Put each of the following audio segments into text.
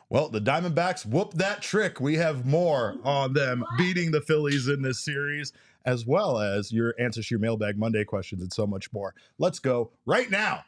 Well, the Diamondbacks whooped that trick. We have more on them beating the Phillies in this series, as well as your answers to your Mailbag Monday questions and so much more. Let's go right now.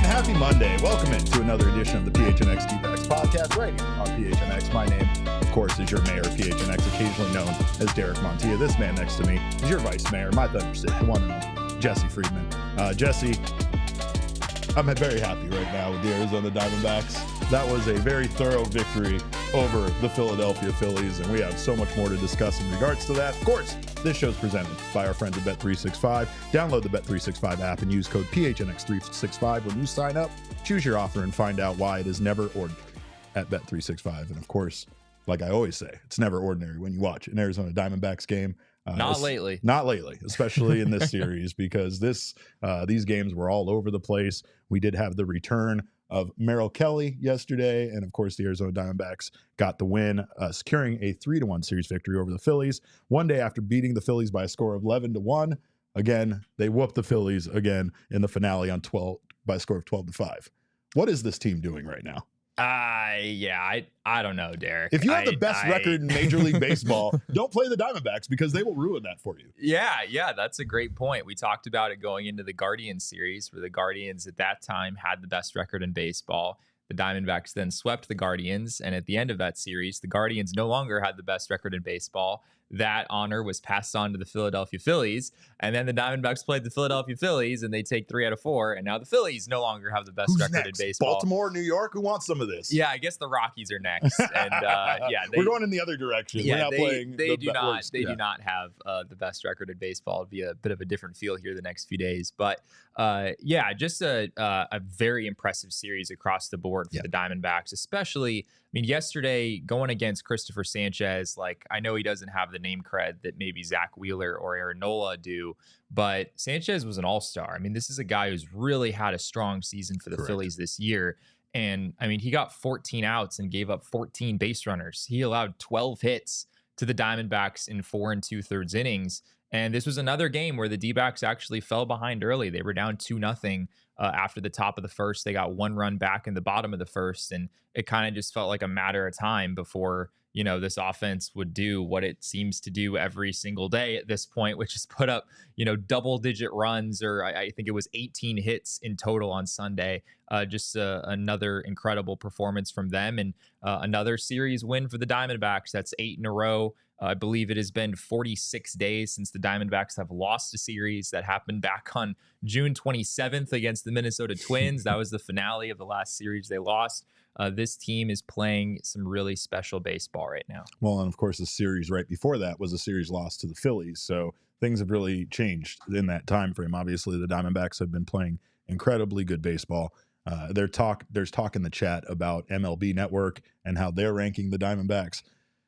Happy Monday. Welcome into another edition of the PHNX D-Backs podcast right here on PHNX. My name, of course, is your mayor of PHNX, occasionally known as Derek Montilla. This man next to me is your vice mayor, my thunderstick, the one and only Jesse Friedman. Jesse, I'm very happy right now with the Arizona Diamondbacks. That was a very thorough victory over the Philadelphia Phillies, and we have so much more to discuss in regards to that. Of course, this show is presented by our friends at Bet365. Download the Bet365 app and use code PHNX365 when you sign up. Choose your offer and find out why it is never ordinary at Bet365. And of course, like I always say, it's never ordinary when you watch an Arizona Diamondbacks game. Not lately, especially in this series, because these games were all over the place. We did have the return of Merrill Kelly yesterday, and of course the Arizona Diamondbacks got the win, securing a 3-1 series victory over the Phillies. One day after beating the Phillies by a score of 11-1, again they whooped the Phillies again in the finale by a score of 12-5. What is this team doing right now? I don't know, Derek. If you have the best record in Major League Baseball, don't play the Diamondbacks because they will ruin that for you. Yeah, that's a great point. We talked about it going into the Guardians series, where the Guardians at that time had the best record in baseball. The Diamondbacks then swept the Guardians, and at the end of that series, the Guardians no longer had the best record in baseball. That honor was passed on to the Philadelphia Phillies, and then the Diamondbacks played the Philadelphia Phillies, and they take 3 out of 4, and now the Phillies no longer have the best record in baseball. Baltimore, New York, who wants some of this? Yeah, I guess the Rockies are next, and we're going in the other direction. Yeah, we're not playing. They do not have the best record in baseball. It'll be a bit of a different feel here the next few days, but just a very impressive series across the board for the Diamondbacks, especially. I mean, yesterday going against Christopher Sanchez, like I know he doesn't have the name cred that maybe Zach Wheeler or Aaron Nola do, but Sanchez was an all-star. I mean, this is a guy who's really had a strong season for the Phillies this year. And I mean, he got 14 outs and gave up 14 base runners. He allowed 12 hits to the Diamondbacks in 4 2/3 innings. And this was another game where the D-backs actually fell behind early. They were down 2-0 after the top of the first. They got 1 run back in the bottom of the first, and it kind of just felt like a matter of time before, this offense would do what it seems to do every single day at this point, which is put up, double-digit runs, or I think it was 18 hits in total on Sunday. Just another incredible performance from them, and another series win for the Diamondbacks. That's 8 in a row. I believe it has been 46 days since the Diamondbacks have lost a series. That happened back on June 27th against the Minnesota Twins. That was the finale of the last series they lost. This team is playing some really special baseball right now. Well, and of course, the series right before that was a series lost to the Phillies. So things have really changed in that time frame. Obviously, the Diamondbacks have been playing incredibly good baseball. There's talk in the chat about MLB Network and how they're ranking the Diamondbacks.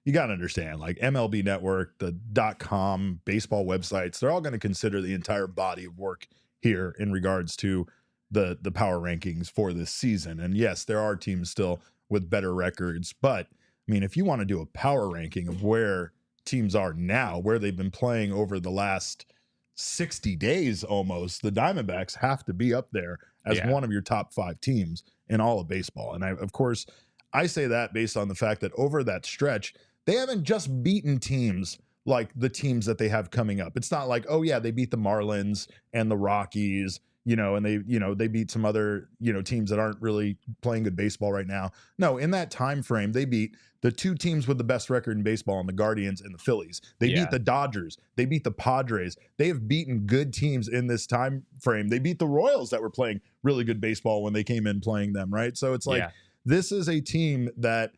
You got to understand, like MLB Network, the .com, baseball websites, they're all going to consider the entire body of work here in regards to the power rankings for this season. And yes, there are teams still with better records, but I mean, if you want to do a power ranking of where teams are now, where they've been playing over the last 60 days almost, the Diamondbacks have to be up there as one of your top 5 teams in all of baseball. And of course, I say that based on the fact that over that stretch, they haven't just beaten teams like the teams that they have coming up. It's not like, oh yeah, they beat the Marlins and the Rockies, and they beat some other, teams that aren't really playing good baseball right now. No, in that time frame, they beat the 2 teams with the best record in baseball, and the Guardians and the Phillies. They beat the Dodgers. They beat the Padres. They have beaten good teams in this time frame. They beat the Royals that were playing really good baseball when they came in playing them, right? So it's like, this is a team that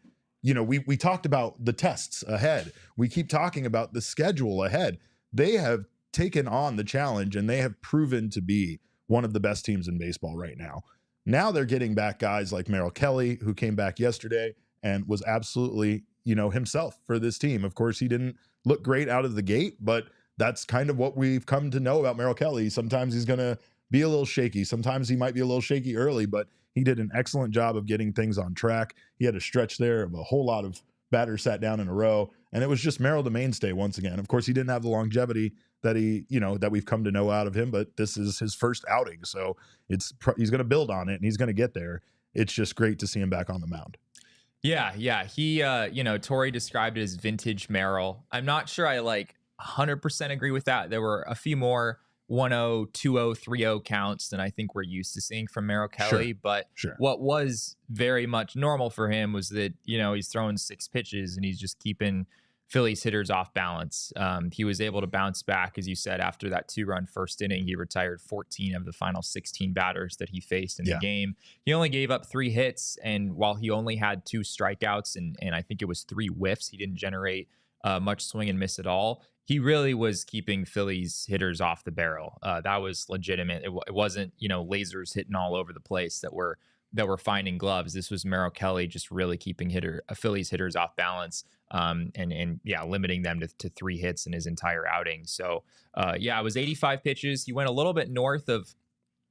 we talked about the tests ahead. We keep talking about the schedule ahead. They have taken on the challenge, and they have proven to be one of the best teams in baseball right now. Now they're getting back guys like Merrill Kelly, who came back yesterday and was absolutely, himself for this team. Of course, he didn't look great out of the gate, but that's kind of what we've come to know about Merrill Kelly. Sometimes he's going to be a little shaky. Sometimes he might be a little shaky early, but he did an excellent job of getting things on track. He had a stretch there of a whole lot of batters sat down in a row, and it was just Merrill the mainstay once again. Of course, he didn't have the longevity that that we've come to know out of him, but this is his first outing, so he's going to build on it, and he's going to get there. It's just great to see him back on the mound. Yeah. He, Tori described it as vintage Merrill. I'm not sure I 100% agree with that. There were a few more 1-0, 2-0, 3-0 counts than I think we're used to seeing from Merrill Kelly. What was very much normal for him was that, he's throwing 6 pitches and he's just keeping Phillies hitters off balance. He was able to bounce back, as you said, after that 2-run first inning. He retired 14 of the final 16 batters that he faced in the game. He only gave up 3 hits, and while he only had 2 strikeouts and I think it was 3 whiffs, he didn't generate much swing and miss at all. He really was keeping Phillies hitters off the barrel. That was legitimate. It wasn't, lasers hitting all over the place that were finding gloves. This was Merrill Kelly just really keeping Phillies hitters off balance, and limiting them to 3 hits in his entire outing. So it was 85 pitches. He went a little bit north of,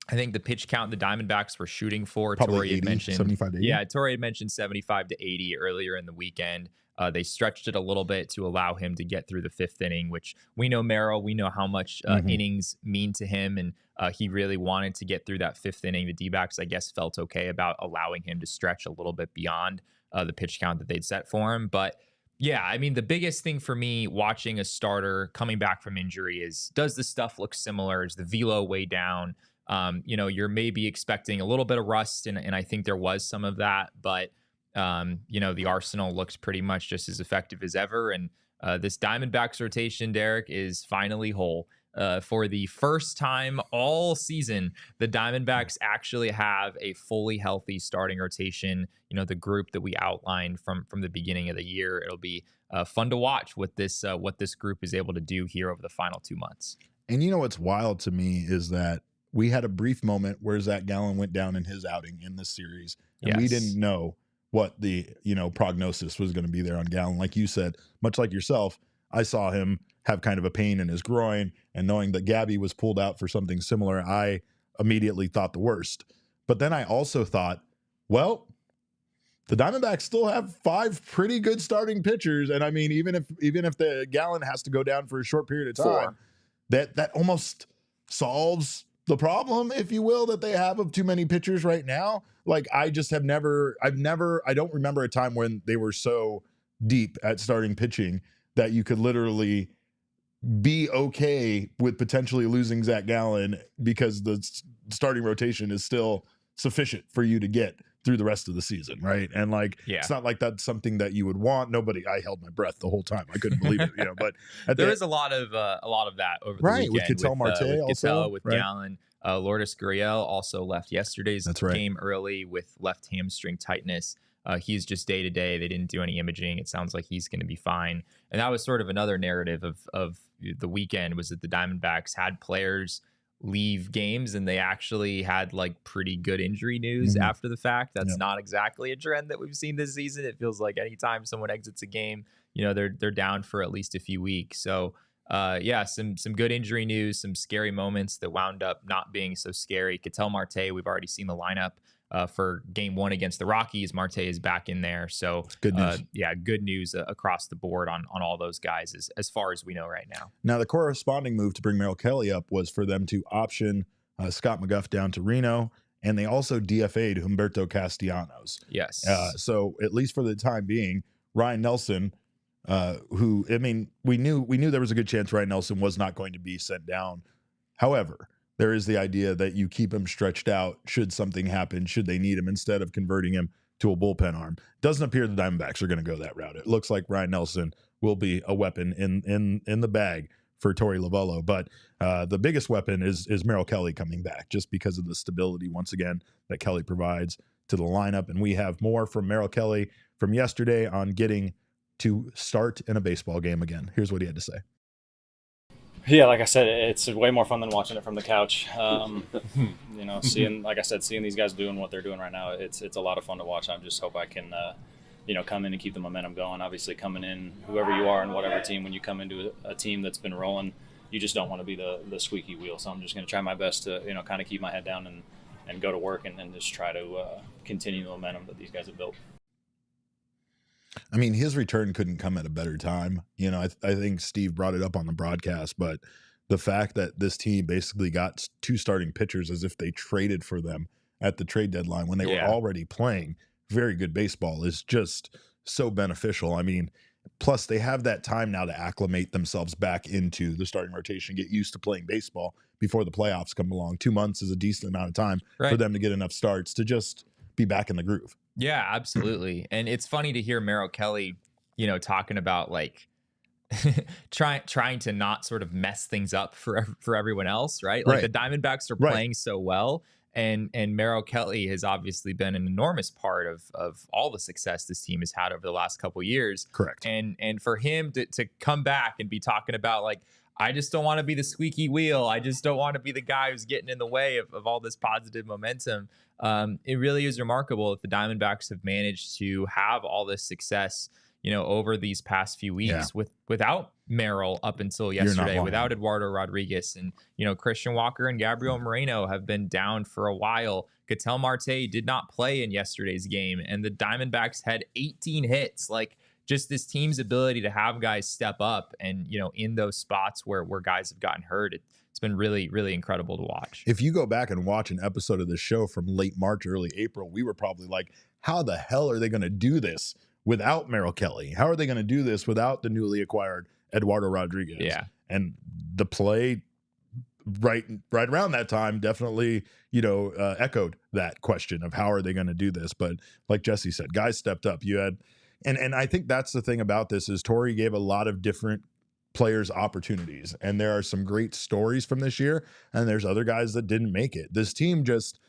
I think, the pitch count the Diamondbacks were shooting for. Probably 75 to 80. Yeah, Tori had mentioned 75 to 80 earlier in the weekend. They stretched it a little bit to allow him to get through the 5th inning, which we know Merrill, we know how much innings mean to him. And he really wanted to get through that 5th inning. The D-backs, I guess, felt okay about allowing him to stretch a little bit beyond the pitch count that they'd set for him. But yeah, I mean, the biggest thing for me watching a starter coming back from injury is, does the stuff look similar? Is the velo way down? You're maybe expecting a little bit of rust, and I think there was some of that, but the arsenal looks pretty much just as effective as ever. And this Diamondbacks rotation, Derek, is finally whole. For the first time all season, the Diamondbacks actually have a fully healthy starting rotation. The group that we outlined from the beginning of the year. It'll be fun to watch what this group is able to do here over the final 2 months. And what's wild to me is that we had a brief moment where Zach Gallen went down in his outing in this series, and we didn't know what the prognosis was going to be there on Gallen. Like you said, much like yourself, I saw him have kind of a pain in his groin, and knowing that Gabby was pulled out for something similar, I immediately thought the worst. But then I also thought, well, the Diamondbacks still have 5 pretty good starting pitchers, and I mean, even if the Gallen has to go down for a short period of time, that almost solves the problem, if you will, that they have of too many pitchers right now. Like, I don't remember a time when they were so deep at starting pitching that you could literally be okay with potentially losing Zach Gallen because the starting rotation is still sufficient for you to get through the rest of the season, right? And it's not like that's something that you would want. I held my breath the whole time. I couldn't believe it, but there is a lot of that over the weekend. With Ketel Marte also, with Gallen. Lourdes Gurriel also left yesterday's game early with left hamstring tightness. He's just day to day. They didn't do any imaging. It sounds like he's going to be fine. And that was sort of another narrative of the weekend, was that the Diamondbacks had players leave games and they actually had pretty good injury news after the fact. That's not exactly a trend that we've seen this season. It feels like anytime someone exits a game, they're down for at least a few weeks. So some good injury news, some scary moments that wound up not being so scary. Ketel Marte, we've already seen the lineup for game 1 against the Rockies. Marte is back in there. So good news. Good news across the board on all those guys as far as we know right now. Now, the corresponding move to bring Merrill Kelly up was for them to option Scott McGough down to Reno, and they also DFA'd Humberto Castellanos. Yes. So at least for the time being, Ryan Nelson, who, I mean, we knew there was a good chance Ryan Nelson was not going to be sent down. However, there is the idea that you keep him stretched out should something happen, should they need him, instead of converting him to a bullpen arm. Doesn't appear the Diamondbacks are going to go that route. It looks like Ryan Nelson will be a weapon in the bag for Torey Lovullo. But the biggest weapon is Merrill Kelly coming back, just because of the stability, once again, that Kelly provides to the lineup. And we have more from Merrill Kelly from yesterday on getting to start in a baseball game again. Here's what he had to say. Yeah, like I said, it's way more fun than watching it from the couch. Seeing these guys doing what they're doing right now, it's a lot of fun to watch. I just hope I can, come in and keep the momentum going. Obviously, coming in, whoever you are and whatever team, when you come into a team that's been rolling, you just don't want to be the squeaky wheel. So I'm just going to try my best to, kind of keep my head down and go to work and just try to continue the momentum that these guys have built. I mean, his return couldn't come at a better time. I think Steve brought it up on the broadcast, but the fact that this team basically got 2 starting pitchers as if they traded for them at the trade deadline when they were already playing very good baseball is just so beneficial. I mean, plus they have that time now to acclimate themselves back into the starting rotation, get used to playing baseball before the playoffs come along. 2 months is a decent amount of time for them to get enough starts to just be back in the groove. Yeah, absolutely. And it's funny to hear Merrill Kelly, talking about like trying to not sort of mess things up for everyone else, right? Like the Diamondbacks are playing so well, and Merrill Kelly has obviously been an enormous part of all the success this team has had over the last couple of years. Correct. And for him to come back and be talking about like, I just don't want to be the squeaky wheel. I just don't want to be the guy who's getting in the way of all this positive momentum. It really is remarkable that the Diamondbacks have managed to have all this success, over these past few weeks without Merrill up until yesterday, without Eduardo Rodriguez, and, Christian Walker and Gabriel Moreno have been down for a while. Ketel Marte did not play in yesterday's game, and the Diamondbacks had 18 hits. Like, just this team's ability to have guys step up and, in those spots where guys have gotten hurt, it's been really, really incredible to watch. If you go back and watch an episode of the show from late March, early April, we were probably like, how the hell are they going to do this without Merrill Kelly? How are they going to do this without the newly acquired Eduardo Rodriguez? Yeah. And the play right around that time definitely, echoed that question of how are they going to do this? But like Jesse said, guys stepped up. You had, and I think that's the thing about this is Torey gave a lot of different players opportunities, and there are some great stories from this year, and there's other guys that didn't make it. This team just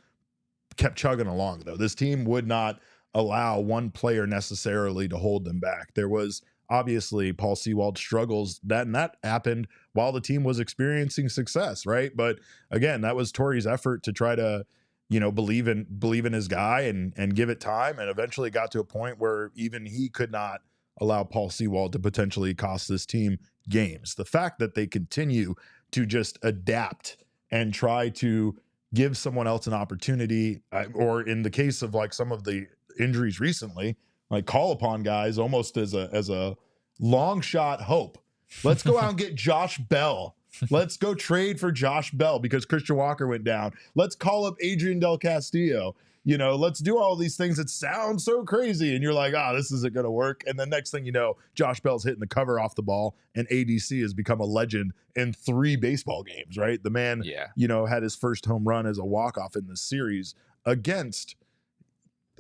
kept chugging along, though. This team would not allow one player necessarily to hold them back. There was obviously Paul Sewald struggles and that happened while the team was experiencing success, right? But again, that was Torey's effort to try to, believe in his guy and give it time, and eventually got to a point where even he could not allow Paul Sewald to potentially cost this team games. The fact that they continue to just adapt and try to give someone else an opportunity, or in the case of like some of the injuries recently, like call upon guys almost as a long shot hope. Let's go out and get Josh Bell. Let's go trade for Josh Bell because Christian Walker went down. Let's call up Adrian Del Castillo. Let's do all these things that sound so crazy. And you're like, this isn't going to work. And the next thing you know, Josh Bell's hitting the cover off the ball, and ADC has become a legend in 3 baseball games, right? The man, had his first home run as a walk-off in this series against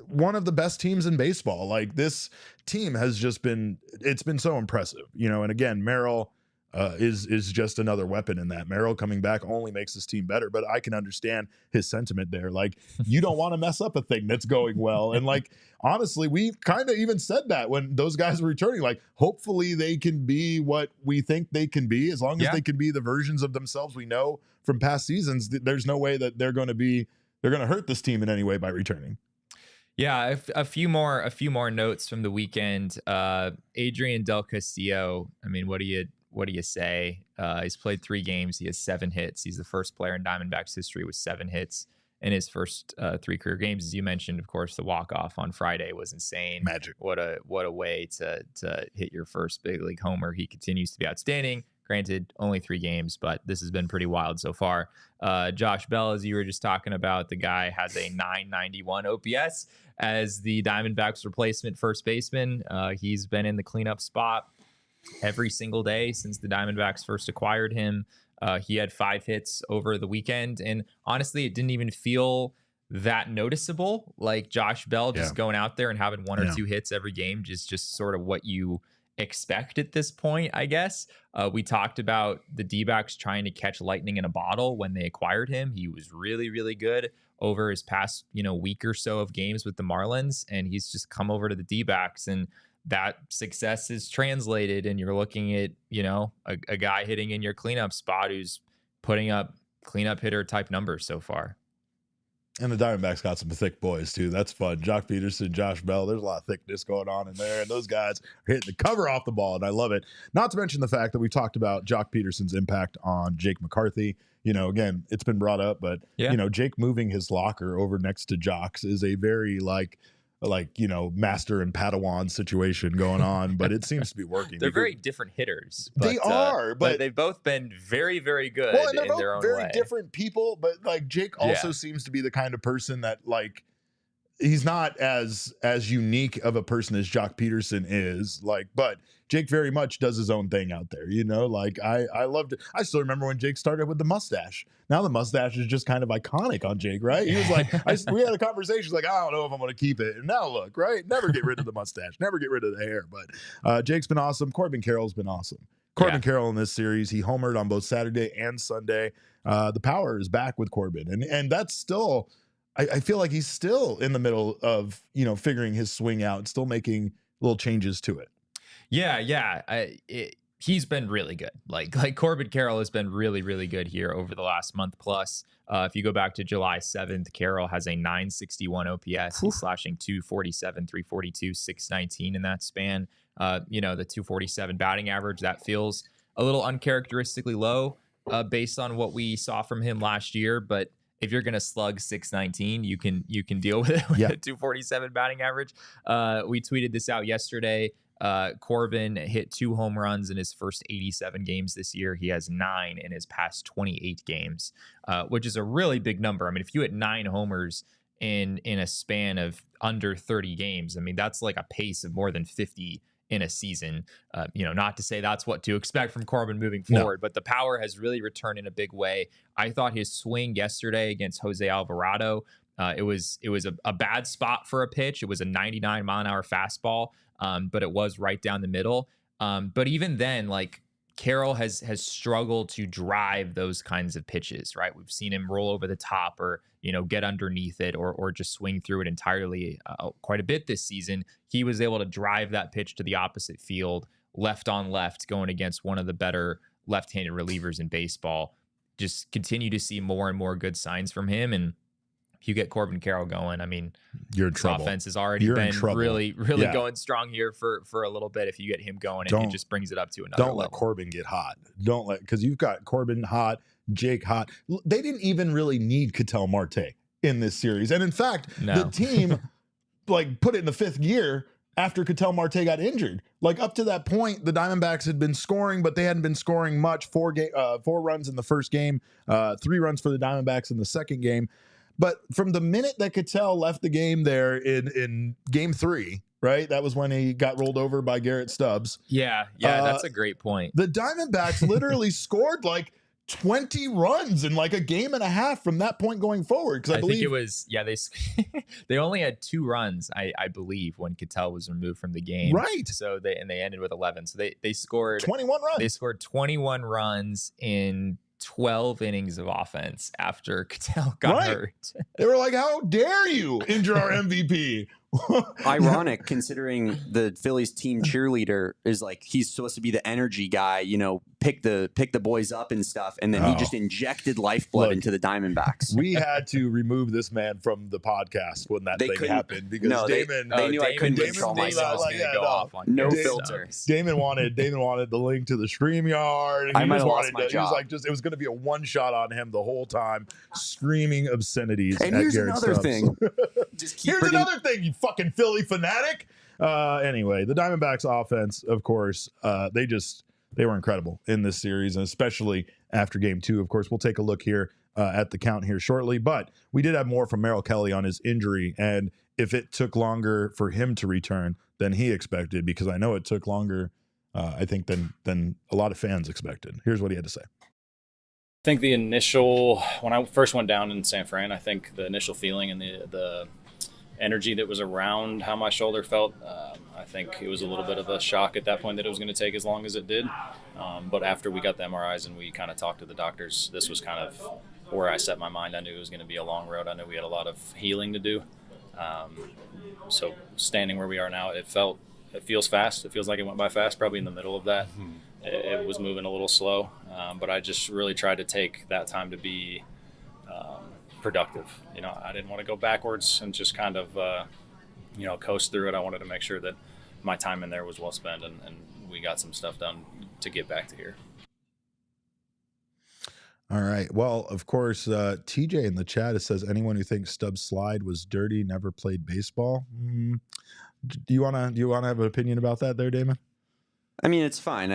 one of the best teams in baseball. Like, this team has just been, it's been so impressive, and again, Merrill is just another weapon in that. Merrill coming back only makes this team better, but I can understand his sentiment there. Like, you don't want to mess up a thing that's going well. And like, honestly, we kind of even said that when those guys were returning, like, hopefully they can be what we think they can be, as long as they can be the versions of themselves we know from past seasons. There's no way that they're going to hurt this team in any way by returning. Yeah, a few more notes from the weekend. Adrian Del Castillo, I mean, what do you say? He's played 3 games. He has 7 hits. He's the first player in Diamondbacks history with 7 hits in his first 3 career games. As you mentioned, of course, the walk-off on Friday was insane. Magic. What a way to hit your first big league homer. He continues to be outstanding. Granted, only 3 games, but this has been pretty wild so far. Josh Bell, as you were just talking about, the guy has a 991 OPS as the Diamondbacks replacement first baseman. He's been in the cleanup spot every single day since the Diamondbacks first acquired him. He had 5 hits over the weekend, and honestly, it didn't even feel that noticeable. Like, Josh Bell just going out there and having 1 or 2 hits every game, just sort of what you expect at this point, I guess. We talked about the D-backs trying to catch lightning in a bottle when they acquired him. He was really, really good over his past, week or so of games with the Marlins, and he's just come over to the D-backs, and that success is translated, and you're looking at, a guy hitting in your cleanup spot who's putting up cleanup hitter type numbers so far. And the Diamondbacks got some thick boys, too. That's fun. Jock Peterson, Josh Bell. There's a lot of thickness going on in there. And those guys are hitting the cover off the ball, and I love it. Not to mention the fact that we talked about Jock Peterson's impact on Jake McCarthy. Again, it's been brought up, but, Jake moving his locker over next to Jock's is a very, master and Padawan situation going on, but it seems to be working. They're very different hitters. They are, but they've both been very, very good and in their own very way. Different people, but Jake also seems to be the kind of person that he's not as unique of a person as Jock Peterson is, but Jake very much does his own thing out there. I loved it. I still remember when Jake started with the mustache. Now the mustache is just kind of iconic on Jake, right? He was like, we had a conversation I don't know if I'm going to keep it. And now look, right? Never get rid of the mustache. Never get rid of the hair. But Jake's been awesome. Corbin Carroll's been awesome. Corbin Carroll in this series, he homered on both Saturday and Sunday. The power is back with Corbin. And that's still, I feel like he's still in the middle of, figuring his swing out, still making little changes to it. Yeah. He's been really good. Like Corbin Carroll has been really, really good here over the last month plus. If you go back to July 7th, Carroll has a 961 OPS. He's slashing 247, 342, 619 in that span. The 247 batting average, that feels a little uncharacteristically low based on what we saw from him last year. But if you're going to slug 619, you can deal with it with a 247 batting average. We tweeted this out yesterday. Corbin hit 2 home runs in his first 87 games this year. He has 9 in his past 28 games, which is a really big number. I mean, if you hit 9 homers in a span of under 30 games, I mean, that's like a pace of more than 50 in a season. Not to say that's what to expect from Corbin moving forward, but the power has really returned in a big way. I thought his swing yesterday against Jose Alvarado, it was a bad spot for a pitch. It was a 99 mile an hour fastball, but it was right down the middle. But even then, Carroll has struggled to drive those kinds of pitches, right? We've seen him roll over the top or, get underneath it or just swing through it entirely quite a bit this season. He was able to drive that pitch to the opposite field, left on left, going against one of the better left-handed relievers in baseball. Just continue to see more and more good signs from him. And if you get Corbin Carroll going, I mean, you're in trouble. Offense has already been really, really going strong here for a little bit. If you get him going, it just brings it up to another level. Don't let Corbin get hot. Because you've got Corbin hot, Jake hot. They didn't even really need Ketel Marte in this series. And in fact, the team put it in the 5th gear after Ketel Marte got injured. Up to that point, the Diamondbacks had been scoring, but they hadn't been scoring much. 4 runs in the first game, 3 runs for the Diamondbacks in the second game. But from the minute that Ketel left the game there in game 3, right? That was when he got rolled over by Garrett Stubbs. Yeah, that's a great point. The Diamondbacks literally scored 20 runs in a game and a half from that point going forward. Because I believe think it was, they only had 2 runs, I believe, when Ketel was removed from the game. Right. So they ended with 11. So they scored 21 runs. They scored 21 runs in 12 innings of offense after Ketel got hurt. They were like, how dare you injure our MVP? Ironic, considering the Phillies team cheerleader is he's supposed to be the energy guy, pick the boys up and stuff, and then he just injected lifeblood into the Diamondbacks. We had to remove this man from the podcast when that thing happened because Damon. They knew I couldn't control myself. No filter. Damon wanted the link to the StreamYard. I might have lost my job. He was it was going to be a one shot on him the whole time, screaming obscenities. And here's another thing. Here's another thing, you fucking Philly fanatic. Anyway, the Diamondbacks offense, of course, they were incredible in this series, and especially after game 2. Of course, we'll take a look here at the count here shortly, but we did have more from Merrill Kelly on his injury, and if it took longer for him to return than he expected, because I know it took longer, I think, than a lot of fans expected. Here's what he had to say. I think the initial, when I first went down in San Fran, I think the initial feeling and the energy that was around how my shoulder felt. I think it was a little bit of a shock at that point that it was going to take as long as it did. But after we got the MRIs and we kind of talked to the doctors, this was kind of where I set my mind. I knew it was going to be a long road. I knew we had a lot of healing to do. So standing where we are now, it feels fast. It feels like it went by fast, probably in the middle of that. It was moving a little slow, but I just really tried to take that time to be productive. I didn't want to go backwards and just kind of, coast through it. I wanted to make sure that my time in there was well spent, and we got some stuff done to get back to here. All right. Well, of course, TJ in the chat says anyone who thinks Stubbs' slide was dirty never played baseball. Do you wanna have an opinion about that, there, Damon? I mean, it's fine.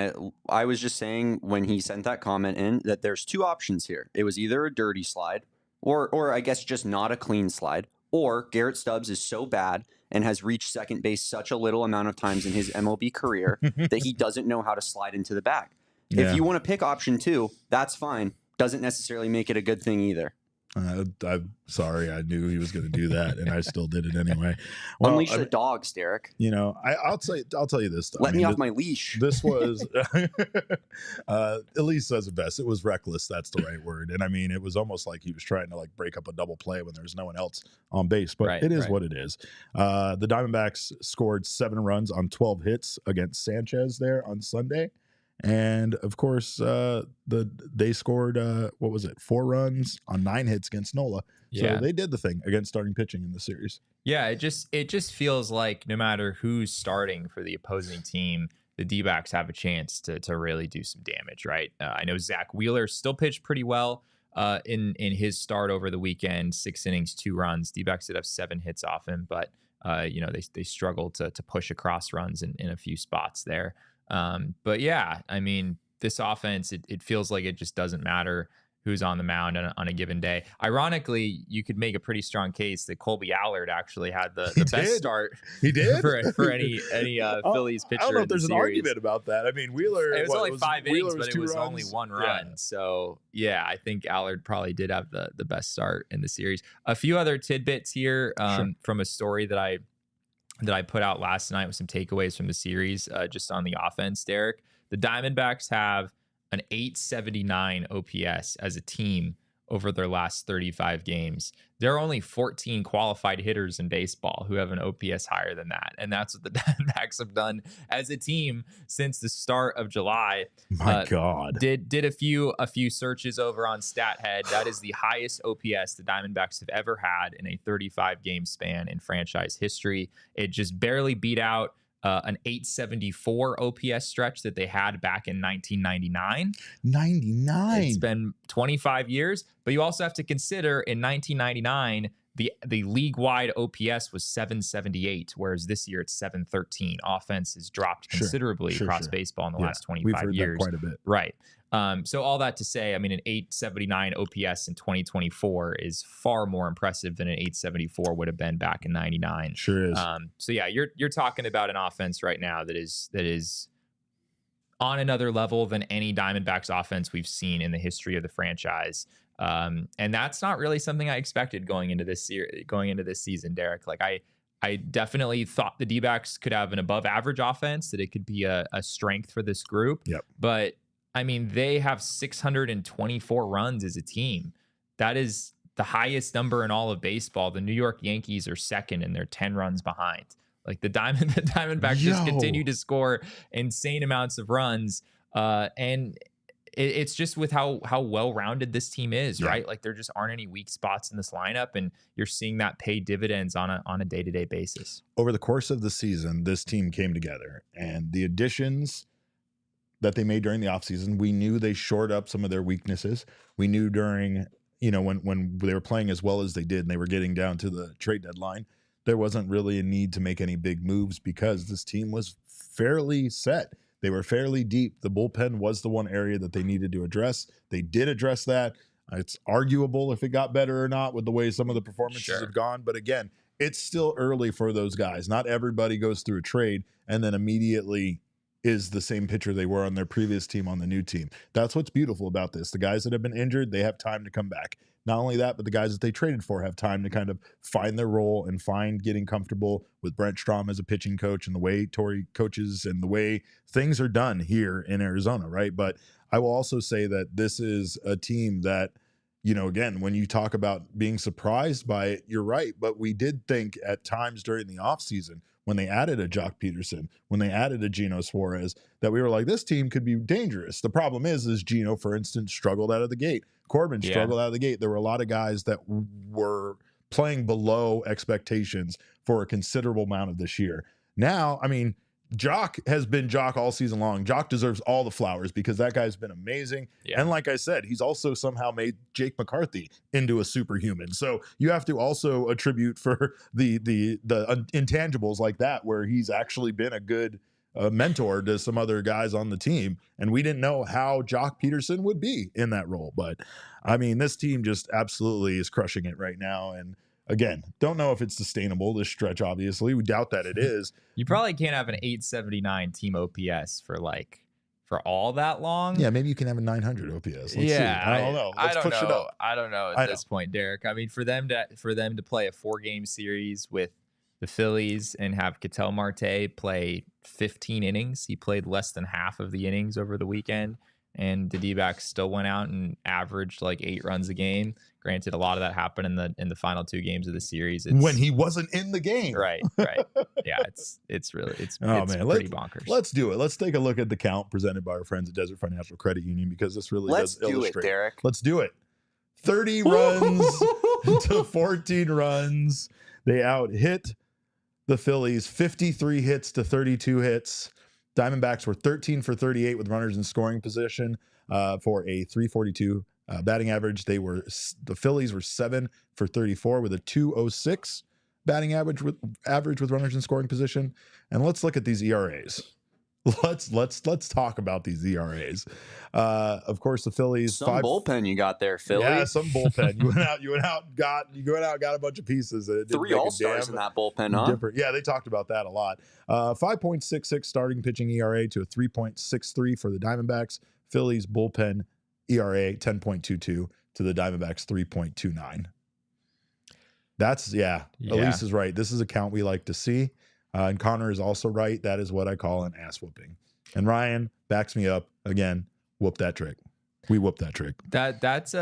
I was just saying when he sent that comment in that there's two options here. It was either a dirty slide, or I guess just not a clean slide, or Garrett Stubbs is so bad and has reached second base such a little amount of times in his MLB career that he doesn't know how to slide into the bag. Yeah. If you want to pick option 2, that's fine. Doesn't necessarily make it a good thing either. I'm sorry. I knew he was going to do that, and I still did it anyway. Well, unleash the dogs, Derek. I'll tell you this. Let me off my leash. This was Elise says it best. It was reckless. That's the right word. And I mean, it was almost like he was trying to break up a double play when there's no one else on base. But it is what it is. The Diamondbacks scored 7 runs on 12 hits against Sanchez there on Sunday. And of course, they scored 4 runs on 9 hits against Nola. So they did the thing against starting pitching in the series. Yeah, it just feels like no matter who's starting for the opposing team, the D-backs have a chance to really do some damage, right? I know Zach Wheeler still pitched pretty well in his start over the weekend, 6 innings, 2 runs. D-backs did have 7 hits off him, but they struggled to push across runs in a few spots there. But yeah, I mean, this offense, it feels like it just doesn't matter who's on the mound on a given day. Ironically, you could make a pretty strong case that Colby Allard actually had the best start. He did for any Phillies pitcher. I don't know if there's an argument about that. I mean, Wheeler. It was only 5 innings, but it was runs. only 1 run. Yeah. So yeah, I think Allard probably did have the best start in the series. A few other tidbits here from a story that I put out last night with some takeaways from the series, just on the offense, Derek. The Diamondbacks have an 879 OPS as a team over their last 35 games. There are only 14 qualified hitters in baseball who have an OPS higher than that. And that's what the Diamondbacks have done as a team since the start of July. My God. Did a few searches over on StatHead. That is the highest OPS the Diamondbacks have ever had in a 35-game span in franchise history. It just barely beat out an 874 OPS stretch that they had back in 1999. 99. It's been 25 years, but you also have to consider in 1999, the league-wide OPS was 778, whereas this year it's 713. Offense has dropped considerably across baseball in the last 25 we've heard years. That quite a bit. Right. So all that to say, I mean, an 879 OPS in 2024 is far more impressive than an 874 would have been back in 99. Sure is. So yeah, you're talking about an offense right now that is on another level than any Diamondbacks offense we've seen in the history of the franchise. And that's not really something I expected going into this season, Derek. Like I definitely thought the D-backs could have an above average offense, that it could be a strength for this group. Yep. But I mean, they have 624 runs as a team. That is the highest number in all of baseball. The New York Yankees are second, and they're 10 runs behind. Like the Diamondbacks just continue to score insane amounts of runs. And it's just with how well-rounded this team is, right? Like there just aren't any weak spots in this lineup, and you're seeing that pay dividends on a day-to-day basis. Over the course of the season, this team came together, and the additions that they made during the offseason, we knew they shored up some of their weaknesses. We knew during, when they were playing as well as they did and they were getting down to the trade deadline, there wasn't really a need to make any big moves because this team was fairly set. They were fairly deep. The bullpen was the one area that they needed to address. They did address that. It's arguable if it got better or not with the way some of the performances have gone. But again, it's still early for those guys. Not everybody goes through a trade and then immediately is the same pitcher they were on their previous team on the new team. That's what's beautiful about this. The guys that have been injured, they have time to come back. Not only that, but the guys that they traded for have time to kind of find their role and find getting comfortable with Brent Strom as a pitching coach and the way Torrey coaches and the way things are done here in Arizona, right? But I will also say that this is a team that, you know, again, when you talk about being surprised by it, you're right. But we did think at times during the offseason, when they added a Jock Peterson, when they added a Gino Suarez, that we were like, this team could be dangerous. The problem is Gino, for instance, struggled out of the gate. Corbin struggled out of the gate. There were a lot of guys that were playing below expectations for a considerable amount of this year. Now, I mean, Jock has been Jock all season long. Jock deserves all the flowers because that guy's been amazing. Yeah. And like I said, he's also somehow made Jake McCarthy into a superhuman. So you have to also attribute for the intangibles like that, where he's actually been a good mentor to some other guys on the team. And we didn't know how Jock Peterson would be in that role. But I mean, this team just absolutely is crushing it right now. And again, don't know if it's sustainable, this stretch, obviously. We doubt that it is. You probably can't have an 879 team OPS for all that long. Yeah, maybe you can have a 900 OPS. Let's see. I don't know. Let's push it up. I don't know at this point, Derek. I mean, for them to play a 4-game series with the Phillies and have Ketel Marte play 15 innings. He played less than half of the innings over the weekend. And the D-backs still went out and averaged like 8 runs a game. Granted, a lot of that happened in the final 2 games of the series. When he wasn't in the game. Right. Yeah, it's pretty bonkers. Let's do it. Let's take a look at the count presented by our friends at Desert Financial Credit Union, because this really does illustrate. Let's do it, Derek. Let's do it. 30 runs to 14 runs. They out-hit the Phillies 53 hits to 32 hits. Diamondbacks were 13 for 38 with runners in scoring position for a 342 batting average. The Phillies were 7 for 34 with a 206 batting average with runners in scoring position. And let's look at these ERAs. Let's talk about these ERAs. Of course, the Phillies. Some bullpen you got there, Philly. Yeah, some bullpen. You went out, got a bunch of pieces. 3 all-stars in that bullpen, huh? Different. Yeah, they talked about that a lot. 5.66 starting pitching ERA to a 3.63 for the Diamondbacks. Phillies bullpen ERA 10.22 to the Diamondbacks 3.29. That's Elise is right. This is a count we like to see. And Connor is also right. That is what I call an ass whooping. And Ryan backs me up again. Whoop that trick. We whoop that trick. It's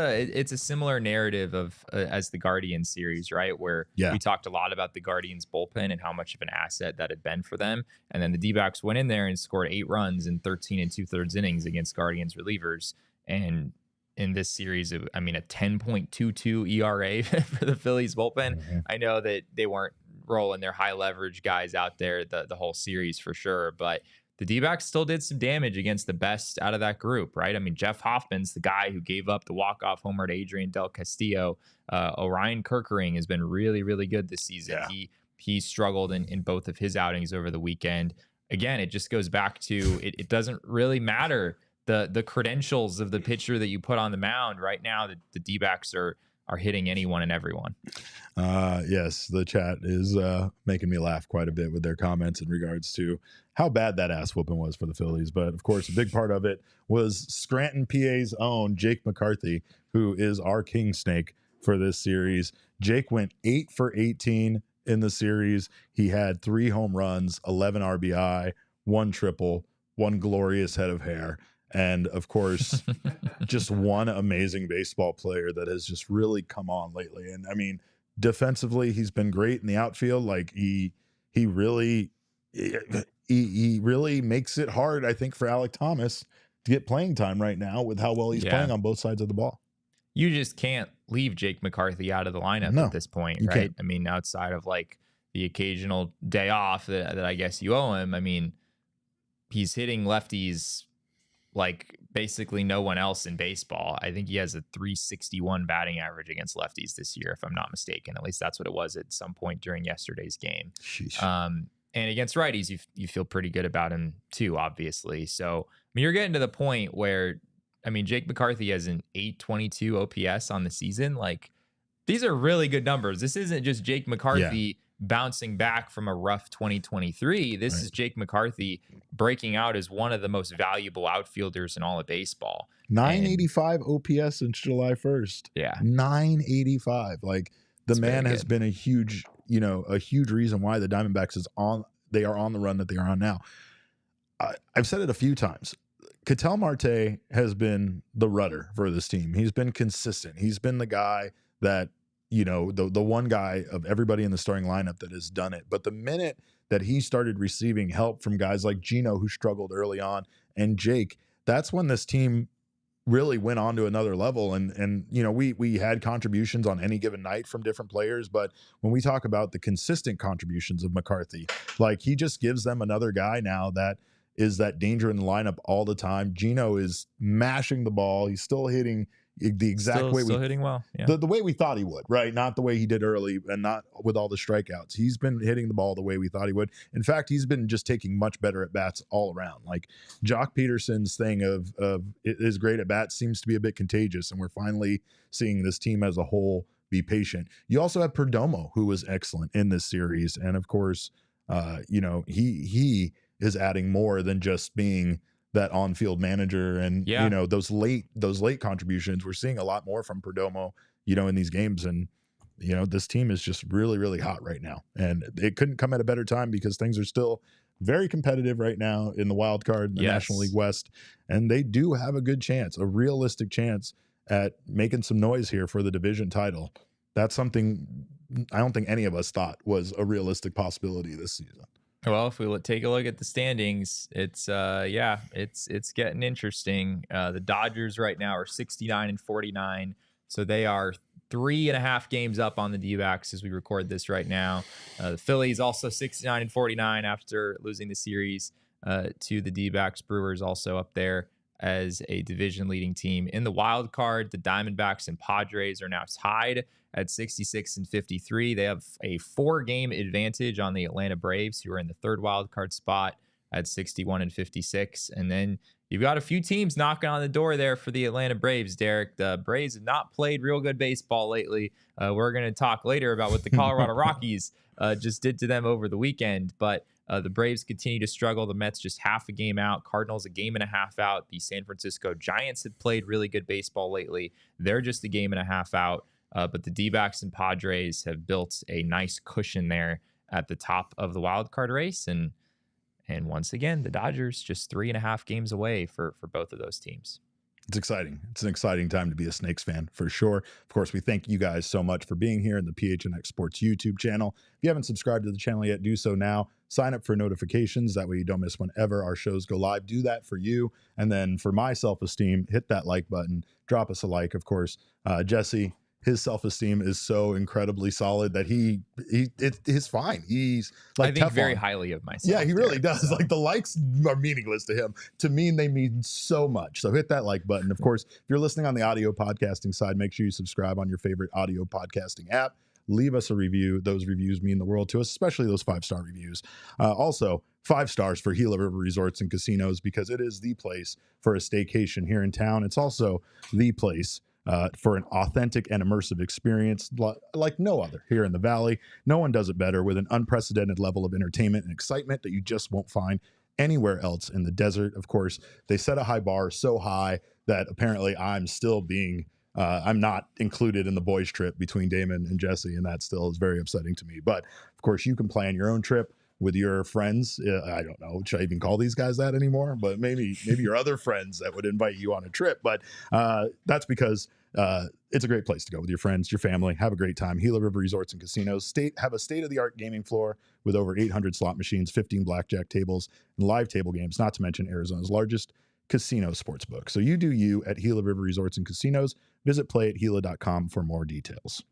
a similar narrative of as the Guardians series, right? Where we talked a lot about the Guardians bullpen and how much of an asset that had been for them. And then the D-backs went in there and scored 8 runs in 13 2/3 innings against Guardians relievers. And in this series, a 10.22 ERA for the Phillies bullpen. Mm-hmm. I know that they weren't rolling their high leverage guys out there the whole series for sure, but the D-backs still did some damage against the best out of that group, right? I mean, Jeff Hoffman's the guy who gave up the walk-off homer to Adrian Del Castillo. Orion Kerkering has been really, really good this season. Yeah. He struggled in both of his outings over the weekend. Again, it just goes back to it doesn't really matter the credentials of the pitcher that you put on the mound. Right now, the D-backs are hitting anyone and everyone. Yes, the chat is making me laugh quite a bit with their comments in regards to how bad that ass whooping was for the Phillies. But of course, a big part of it was Scranton, PA's own Jake McCarthy, who is our king snake for this series. Jake went 8 for 18 in the series. He had 3 home runs, 11 RBI, 1 triple, 1 glorious head of hair. And of course, just one amazing baseball player that has just really come on lately. And I mean, defensively, he's been great in the outfield. Like he really makes it hard, I think, for Alek Thomas to get playing time right now with how well he's playing on both sides of the ball. You just can't leave Jake McCarthy out of the lineup at this point, right? Can't. I mean, outside of like the occasional day off that I guess you owe him. I mean, he's hitting lefties like basically no one else in baseball. I think he has a 361 batting average against lefties this year, if I'm not mistaken. At least that's what it was at some point during yesterday's game. And against righties, you feel pretty good about him too, obviously. So, I mean, you're getting to the point where, I mean, Jake McCarthy has an 822 OPS on the season. Like, these are really good numbers. This isn't just Jake McCarthy bouncing back from a rough 2023. This Right. is Jake McCarthy breaking out as one of the most valuable outfielders in all of baseball. 985 OPS since July 1st. Yeah. 985. Like the It's man very has good. been a huge reason why the Diamondbacks they are on the run that they are on now. I've said it a few times. Ketel Marte has been the rudder for this team. He's been consistent. He's been the guy that, the one guy of everybody in the starting lineup that has done it. But the minute that he started receiving help from guys like Gino, who struggled early on, and Jake, that's when this team really went on to another level. And we had contributions on any given night from different players, but when we talk about the consistent contributions of McCarthy, like he just gives them another guy now that is that danger in the lineup all the time. Gino is mashing the ball. He's still hitting the exact way still hitting well. Yeah. The way we thought he would, right? Not the way he did early and not with all the strikeouts. He's been hitting the ball the way we thought he would. In fact, he's been just taking much better at bats all around. Like Jock Peterson's thing of his great at bats seems to be a bit contagious, and we're finally seeing this team as a whole be patient. You also have Perdomo, who was excellent in this series, and of course, he is adding more than just being that on-field manager. And those late contributions, we're seeing a lot more from Perdomo in these games. And this team is just really, really hot right now, and it couldn't come at a better time because things are still very competitive right now in the wild card in the National League West, and they do have a good chance, a realistic chance at making some noise here for the division title. That's something I don't think any of us thought was a realistic possibility this season. Well, if we take a look at the standings, it's getting interesting. The Dodgers right now are 69-49, so they are 3.5 games up on the D-backs as we record this right now. The Phillies also 69-49 after losing the series to the D-backs. Brewers also up there as a division leading team. In the wild card, the Diamondbacks and Padres are now tied at 66-53. They have a 4-game advantage on the Atlanta Braves, who are in the third wild card spot at 61-56. And then you've got a few teams knocking on the door there for the Atlanta Braves, Derek. The Braves have not played real good baseball lately. We're going to talk later about what the Colorado Rockies just did to them over the weekend. But the Braves continue to struggle. The Mets just half a game out. Cardinals a game and a half out. The San Francisco Giants have played really good baseball lately. They're just a game and a half out. But the D-backs and Padres have built a nice cushion there at the top of the wild card race. And once again, the Dodgers just 3.5 games away for both of those teams. It's exciting. It's an exciting time to be a Snakes fan for sure. Of course, we thank you guys so much for being here in the PHNX Sports YouTube channel. If you haven't subscribed to the channel yet, do so now. Sign up for notifications. That way you don't miss whenever our shows go live. Do that for you. And then for my self-esteem, hit that like button. Drop us a like. Of course, Jesse, his self-esteem is so incredibly solid that it's fine. He's like I think Teflon. very highly of myself. Yeah, he really Derek, does. so. Like the likes are meaningless to him. To me, they mean so much. So hit that like button. Of course, if you're listening on the audio podcasting side, make sure you subscribe on your favorite audio podcasting app. Leave us a review. Those reviews mean the world to us, especially those 5-star reviews. Also, 5 stars for Gila River Resorts and Casinos, because it is the place for a staycation here in town. It's also the place for an authentic and immersive experience like no other here in the Valley. No one does it better, with an unprecedented level of entertainment and excitement that you just won't find anywhere else in the desert. Of course, they set a high bar, so high that apparently I'm not included in the boys trip between Damon and Jesse, and that still is very upsetting to me. But of course, you can plan your own trip with your friends. I don't know, should I even call these guys that anymore? But maybe your other friends that would invite you on a trip. But that's because it's a great place to go with your friends, your family. Have a great time. Gila River Resorts and Casinos have a state-of-the-art gaming floor with over 800 slot machines, 15 blackjack tables, and live table games, not to mention Arizona's largest casino sportsbook. So you do you at Gila River Resorts and Casinos. Visit playathila.com for more details.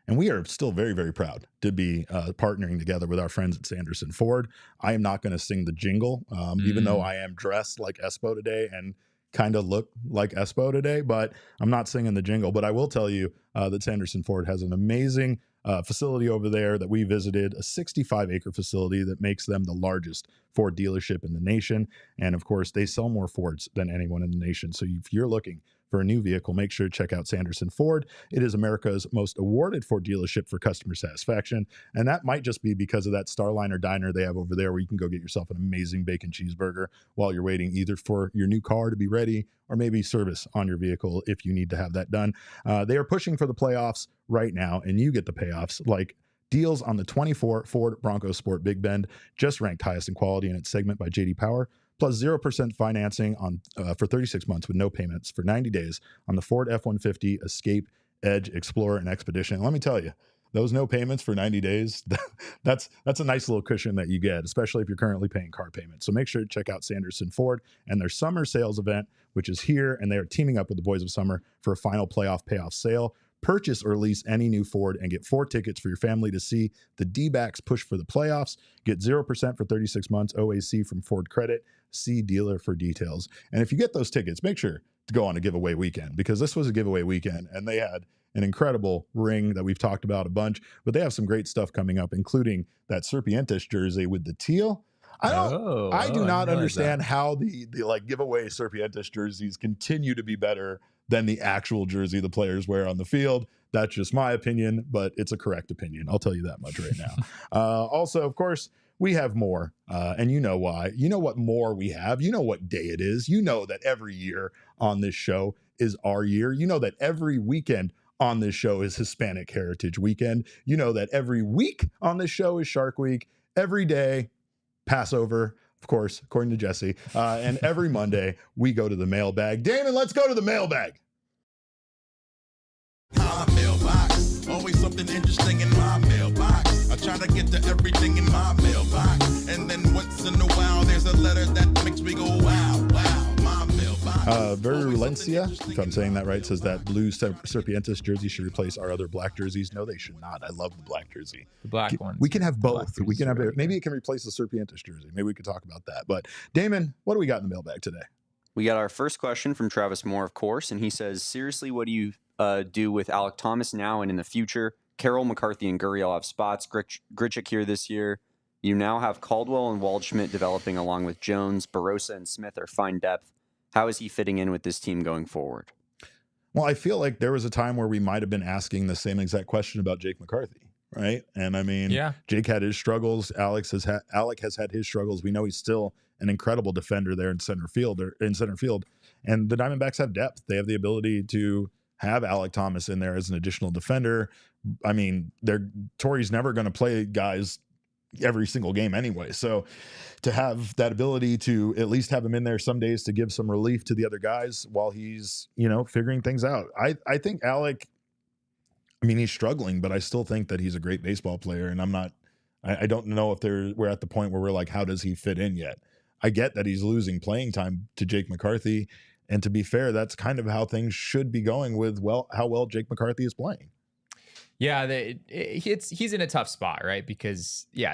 And we are still very, very proud to be partnering together with our friends at Sanderson Ford. I am not going to sing the jingle, even though I am dressed like Espo today and kind of look like Espo today, but I'm not singing the jingle. But I will tell you that Sanderson Ford has an amazing facility over there that we visited, a 65-acre facility that makes them the largest Ford dealership in the nation. And of course, they sell more Fords than anyone in the nation. So if you're looking for a new vehicle, make sure to check out Sanderson Ford. It is America's most awarded Ford dealership for customer satisfaction. And that might just be because of that Starliner diner they have over there, where you can go get yourself an amazing bacon cheeseburger while you're waiting either for your new car to be ready or maybe service on your vehicle if you need to have that done. They are pushing for the playoffs right now, and you get the payoffs like deals on the 24 Ford Bronco Sport Big Bend, just ranked highest in quality in its segment by J.D. Power, plus 0% financing on for 36 months with no payments for 90 days on the Ford F-150, Escape, Edge, Explorer, and Expedition. And let me tell you, those no payments for 90 days, that's a nice little cushion that you get, especially if you're currently paying car payments. So make sure to check out Sanderson Ford and their summer sales event, which is here, and they are teaming up with the Boys of Summer for a final playoff payoff sale. Purchase or lease any new Ford and get 4 tickets for your family to see the D-backs push for the playoffs. Get 0% for 36 months OAC from Ford Credit. See dealer for details. And if you get those tickets, make sure to go on a giveaway weekend, because this was a giveaway weekend and they had an incredible ring that we've talked about a bunch, but they have some great stuff coming up, including that Serpientes jersey with the teal. I do not understand how the like giveaway Serpientes jerseys continue to be better than the actual jersey the players wear on the field. That's just my opinion, but it's a correct opinion. I'll tell you that much right now. Also, of course, we have more, and you know why. You know what more we have. You know what day it is. You know that every year on this show is our year. You know that every weekend on this show is Hispanic Heritage Weekend. You know that every week on this show is Shark Week. Every day, Passover, of course, according to Jesse. And every Monday, we go to the mailbag. Damon, let's go to the mailbag. My mailbox, always something interesting in my mailbox. I try to get to everything in my mailbox, and then once in a while, there's a letter that makes me go, wow, wow. My mailbox. Verulencia, if I'm saying that right, says that blue Serpientes jersey should replace our other black jerseys. No, they should not. I love the black jersey. The black ones. We can have both. We can have it. Maybe it can replace the Serpientes jersey. Maybe we could talk about that. But Damon, what do we got in the mailbag today? We got our first question from Travis Moore, of course, and he says, seriously, what do you do with Alek Thomas now and in the future? Carroll, McCarthy, and Gurriel have spots. Grichuk here this year. You now have Caldwell and Waldschmidt developing along with Jones. Barossa and Smith are fine depth. How is he fitting in with this team going forward? Well, I feel like there was a time where we might have been asking the same exact question about Jake McCarthy, right? And I mean, Jake had his struggles. Alek has had his struggles. We know he's still an incredible defender there in center field. And the Diamondbacks have depth. They have the ability to have Alek Thomas in there as an additional defender. I mean, Torrey's never going to play guys every single game anyway. So to have that ability to at least have him in there some days to give some relief to the other guys while he's, figuring things out. I think Alek, I mean, he's struggling, but I still think that he's a great baseball player. And I don't know if we're at the point where we're like, how does he fit in yet? I get that he's losing playing time to Jake McCarthy. And to be fair, that's kind of how things should be going with how well Jake McCarthy is playing. Yeah, he's in a tough spot, right? Because there's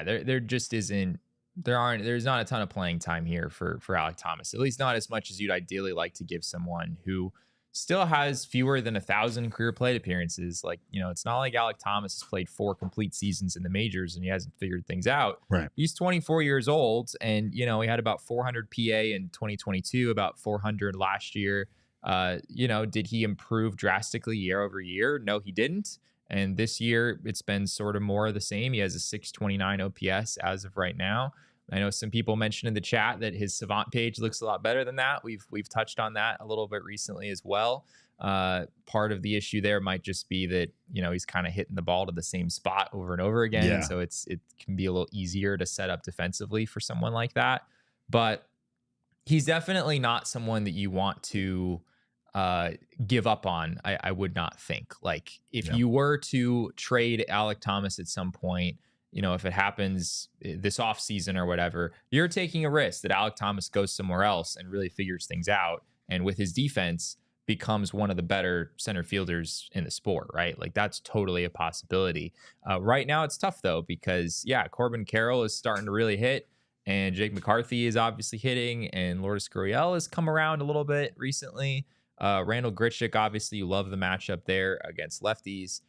not a ton of playing time here for Alek Thomas. At least not as much as you'd ideally like to give someone who still has fewer than 1,000 career plate appearances. Like, it's not like Alek Thomas has played 4 complete seasons in the majors and he hasn't figured things out. Right. He's 24 years old, and he had about 400 PA in 2022, about 400 last year. Did he improve drastically year over year? No, he didn't. And this year, it's been sort of more of the same. He has a 629 OPS as of right now. I know some people mentioned in the chat that his Savant page looks a lot better than that. We've touched on that a little bit recently as well. Part of the issue there might just be that, he's kind of hitting the ball to the same spot over and over again. Yeah. So it can be a little easier to set up defensively for someone like that. But he's definitely not someone that you want to give up on. I would not think. Like, if you were to trade Alek Thomas at some point, if it happens this offseason or whatever, you're taking a risk that Alek Thomas goes somewhere else and really figures things out, and with his defense becomes one of the better center fielders in the sport, right? Like, that's totally a possibility. Right now it's tough though, because Corbin Carroll is starting to really hit, and Jake McCarthy is obviously hitting, and Lourdes Gurriel has come around a little bit recently. Randall Grichuk, obviously you love the matchup there against lefties.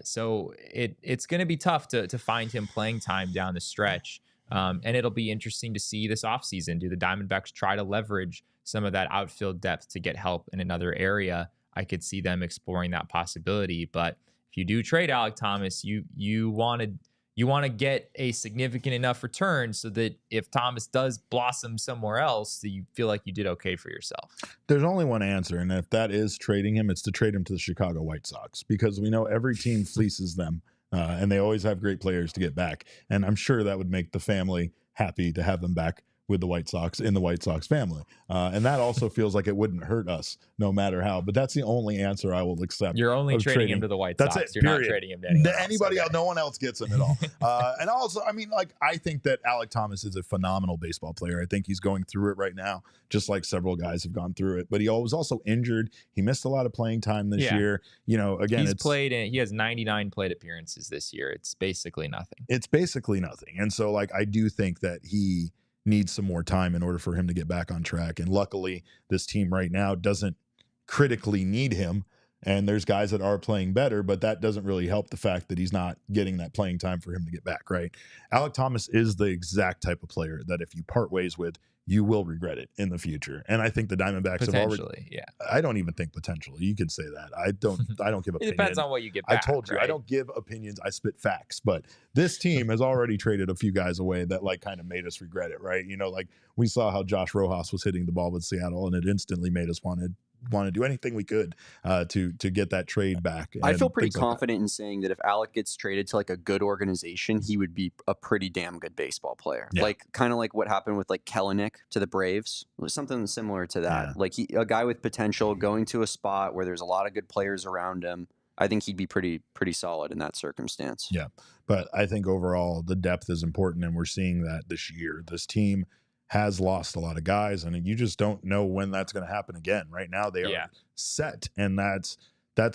So it's going to be tough to find him playing time down the stretch. And it'll be interesting to see this offseason. Do the Diamondbacks try to leverage some of that outfield depth to get help in another area? I could see them exploring that possibility. But if you do trade Alek Thomas, you want to get a significant enough return so that if Thomas does blossom somewhere else, that you feel like you did okay for yourself. There's only one answer, and if that is trading him, it's to trade him to the Chicago White Sox, because we know every team fleeces them, and they always have great players to get back. And I'm sure that would make the family happy to have them back with the White Sox in the White Sox family. And that also feels like it wouldn't hurt us no matter how. But that's the only answer I will accept. You're only trading him to the White Sox. That's it. You're Period. not trading him to anybody else. No one else gets him at all. And also, I mean, like, I think that Alek Thomas is a phenomenal baseball player. I think he's going through it right now, just like several guys have gone through it. But he was also injured. He missed a lot of playing time this year. You know, again, he has 99 plate appearances this year. It's basically nothing. And so, like, I do think that he needs some more time in order for him to get back on track. And luckily, this team right now doesn't critically need him. And there's guys that are playing better, but that doesn't really help the fact that he's not getting that playing time for him to get back, right? Alek Thomas is the exact type of player that if you part ways with, you will regret it in the future. And I think the Diamondbacks have already. Yeah. I don't even think potentially. You can say that. I don't give opinions. It depends on what you get back. I told you, right? I don't give opinions. I spit facts. But this team has already traded a few guys away that, like, kind of made us regret it, right? You know, like, we saw how Josh Rojas was hitting the ball with Seattle, and it instantly made us want to do anything we could to get that trade back. I feel pretty confident in saying that if Alek gets traded to, like, a good organization, he would be a pretty damn good baseball player. Yeah. Like, kind of like what happened with, like, Kelenic to the Braves. It was something similar to that. Yeah. Like, a guy with potential going to a spot where there's a lot of good players around him. I think he'd be pretty solid in that circumstance. Yeah, but I think overall the depth is important, and we're seeing that this year. This team has lost a lot of guys, and you just don't know when that's going to happen again. Right now, they are set, and that's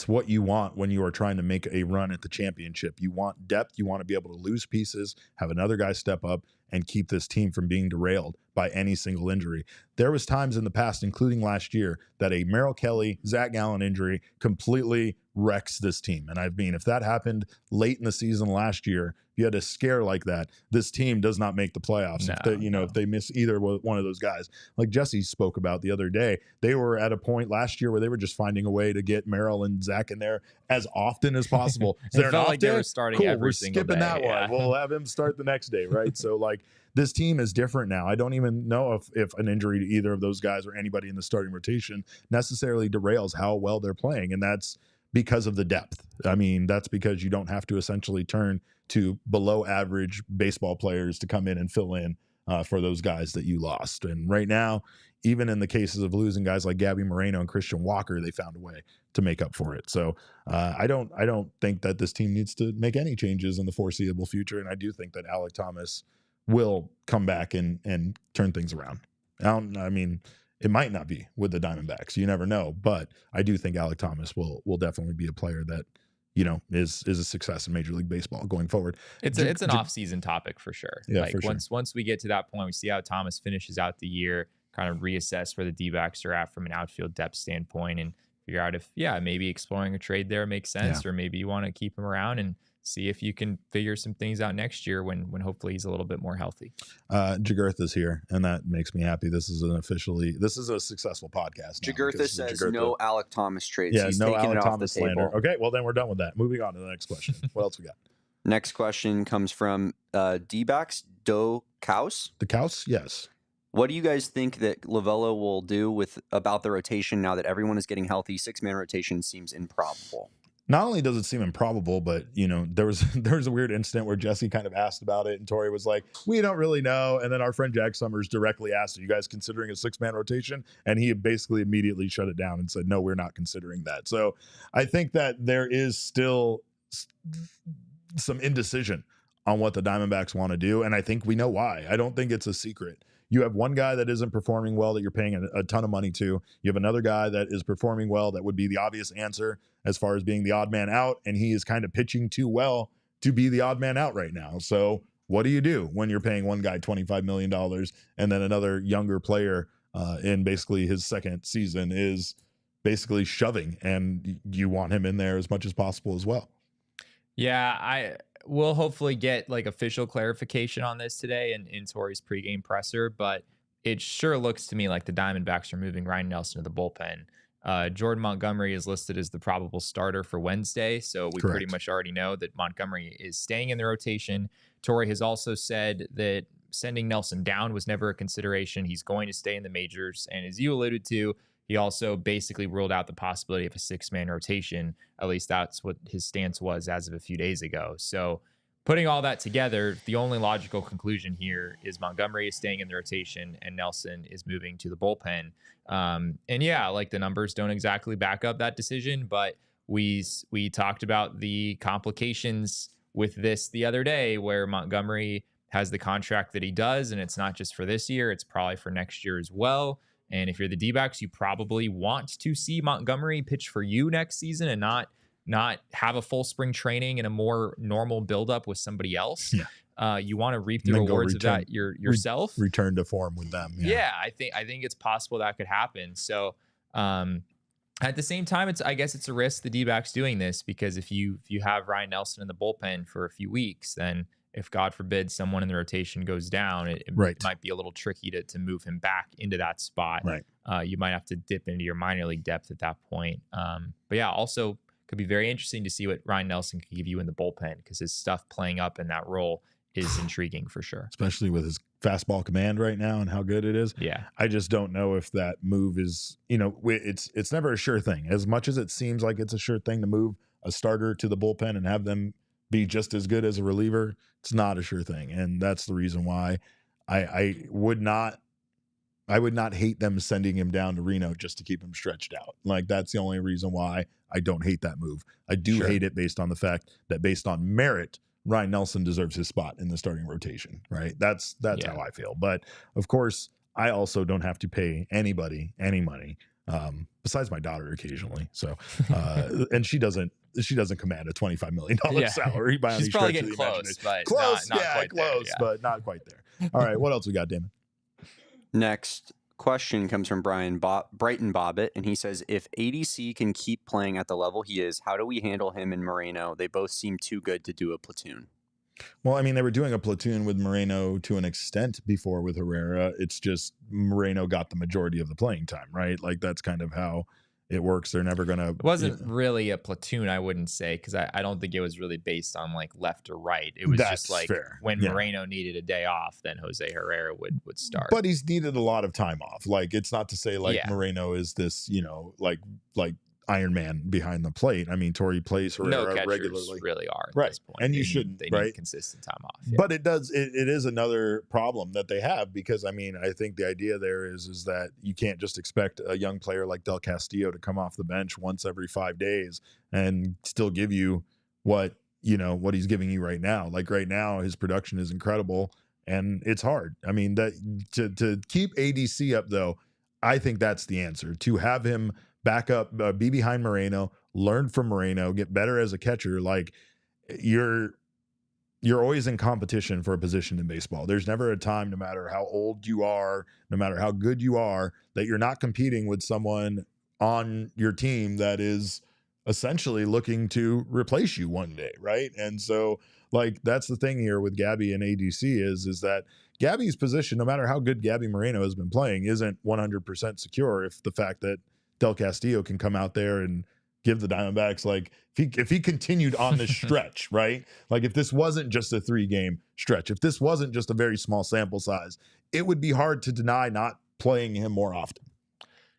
what you want when you are trying to make a run at the championship. You want depth. You want to be able to lose pieces, have another guy step up, and keep this team from being derailed by any single injury. There was times in the past, including last year, that a Merrill Kelly, Zach Gallen injury completely wrecks this team. And I mean, if that happened late in the season last year, if you had a scare like that, this team does not make the playoffs. If they miss either one of those guys, like Jesse spoke about the other day, they were at a point last year where they were just finding a way to get Merrill and Zach in there as often as possible. It felt like they were starting every single day. We're skipping that one. We'll have him start the next day, right? So, like, this team is different now. I don't even know if an injury to either of those guys or anybody in the starting rotation necessarily derails how well they're playing. And that's because of the depth. I mean, that's because you don't have to essentially turn to below average baseball players to come in and fill in for those guys that you lost. And right now, even in the cases of losing guys like Gabby Moreno and Christian Walker, they found a way to make up for it. So I don't think that this team needs to make any changes in the foreseeable future. And I do think that Alek Thomas will come back and turn things around. I mean, it might not be with the Diamondbacks. You never know. But I do think Alek Thomas will definitely be a player that, you know, is a success in Major League Baseball going forward. It's an off-season topic for sure. Yeah, like, for sure. Once we get to that point, we see how Thomas finishes out the year, kind of reassess where the D-backs are at from an outfield depth standpoint, and figure out if, maybe exploring a trade there makes sense, or maybe you want to keep him around and see if you can figure some things out next year when hopefully he's a little bit more healthy. Jagurtha's here, and that makes me happy. This is a successful podcast. Jagurtha says no Alek Thomas trades. Yeah, he's no taking Alek it off Thomas the table. slander. Okay, well then we're done with that. Moving on to the next question. What else we got? Next question comes from D-backs Do Kaus. The Kaus, yes. What do you guys think that Lovullo will do about the rotation now that everyone is getting healthy? 6-man rotation seems improbable. Not only does it seem improbable, but, you know, there was a weird incident where Jesse kind of asked about it, and Tori was like, we don't really know. And then our friend Jack Summers directly asked, are you guys considering a 6-man rotation? And he basically immediately shut it down and said, no, we're not considering that. So I think that there is still some indecision on what the Diamondbacks want to do. And I think we know why. I don't think it's a secret. You have one guy that isn't performing well that you're paying a ton of money to. You have another guy that is performing well that would be the obvious answer as far as being the odd man out, and he is kind of pitching too well to be the odd man out right now. So what do you do when you're paying one guy $25 million and then another younger player in basically his second season is basically shoving, and you want him in there as much as possible as well? Yeah, we'll hopefully get like official clarification on this today in Torey's pregame presser, but it sure looks to me like the Diamondbacks are moving Ryan Nelson to the bullpen. Jordan Montgomery is listed as the probable starter for Wednesday, so we Correct. pretty much already know that Montgomery is staying in the rotation. Torey has also said that sending Nelson down was never a consideration. He's going to stay in the majors, and as you alluded to, he also basically ruled out the possibility of a 6-man rotation. At least that's what his stance was as of a few days ago. So putting all that together, the only logical conclusion here is Montgomery is staying in the rotation and Nelson is moving to the bullpen. And yeah, like the numbers don't exactly back up that decision, but we talked about the complications with this the other day, where Montgomery has the contract that he does, and it's not just for this year, it's probably for next year as well. And if you're the D-backs, you probably want to see Montgomery pitch for you next season and not have a full spring training and a more normal buildup with somebody else. Yeah. You want to reap the rewards of that yourself. Return to form with them. Yeah, I think it's possible that could happen. So at the same time, I guess it's a risk the D-backs doing this, because if you have Ryan Nelson in the bullpen for a few weeks, then if God forbid someone in the rotation goes down, it might be a little tricky to move him back into that spot. Right. You might have to dip into your minor league depth at that point. But yeah, also could be very interesting to see what Ryan Nelson can give you in the bullpen, because his stuff playing up in that role is intriguing for sure. Especially with his fastball command right now and how good it is. Yeah. I just don't know if that move is, it's never a sure thing. As much as it seems like it's a sure thing to move a starter to the bullpen and have them be just as good as a reliever, it's not a sure thing. And that's the reason why I would not hate them sending him down to Reno just to keep him stretched out. Like, that's the only reason why I don't hate that move. I do hate it based on the fact that based on merit, Ryan Nelson deserves his spot in the starting rotation, right? That's how I feel. But of course, I also don't have to pay anybody any money, besides my daughter occasionally. So, and she doesn't command a $25 million salary by any She's probably stretch of getting the close, imagination. but Close, not quite close, there, but not quite there. All right, what else we got, Damon? Next question comes from Brighton Bobbitt, and he says, if ADC can keep playing at the level he is, how do we handle him and Moreno? They both seem too good to do a platoon. Well, I mean, they were doing a platoon with Moreno to an extent before with Herrera. It's just Moreno got the majority of the playing time, right? Like, that's kind of how it works. They're never going to... It wasn't really a platoon, I wouldn't say, because I don't think it was really based on like left or right. It was just like when Moreno needed a day off, then Jose Herrera would start. But he's needed a lot of time off. Like, it's not to say like Moreno is this, like Iron Man behind the plate. I mean, Torey plays Herrera regularly. Really are at this point. And you shouldn't, they right? need consistent time off. But it is another problem that they have, because I mean, I think the idea there is that you can't just expect a young player like Del Castillo to come off the bench once every 5 days and still give you what he's giving you right now. Like, right now, his production is incredible and it's hard. I mean, that to keep ADC up though, I think that's the answer, to have him back up, be behind Moreno, learn from Moreno, get better as a catcher. Like, you're always in competition for a position in baseball. There's never a time, no matter how old you are, no matter how good you are, that you're not competing with someone on your team that is essentially looking to replace you one day, right? And so, like, that's the thing here with Gabby and ADC is that Gabby's position, no matter how good Gabby Moreno has been playing, isn't 100% secure if the fact that Del Castillo can come out there and give the Diamondbacks, like, if he continued on this stretch, right? Like, if this wasn't just a 3-game stretch, if this wasn't just a very small sample size, it would be hard to deny not playing him more often.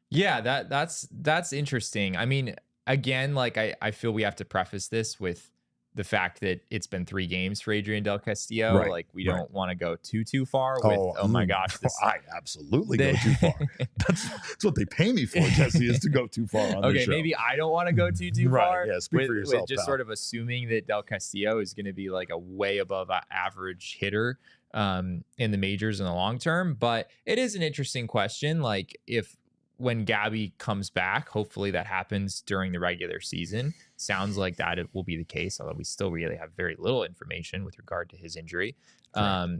Yeah, that's interesting. I mean, again, like, I feel we have to preface this with the fact that it's been 3 games for Adrian Del Castillo. Right, like, we don't want to go too far with, oh my gosh. I absolutely go too far. That's what they pay me for, Jesse, is to go too far on this show. Maybe I don't want to go too far. Right, yeah, speak for yourself, with just sort of assuming that Del Castillo is going to be like a way above average hitter in the majors in the long term. But it is an interesting question. Like, when Gabby comes back, hopefully that happens during the regular season. Sounds like that it will be the case, although we still really have very little information with regard to his injury. Is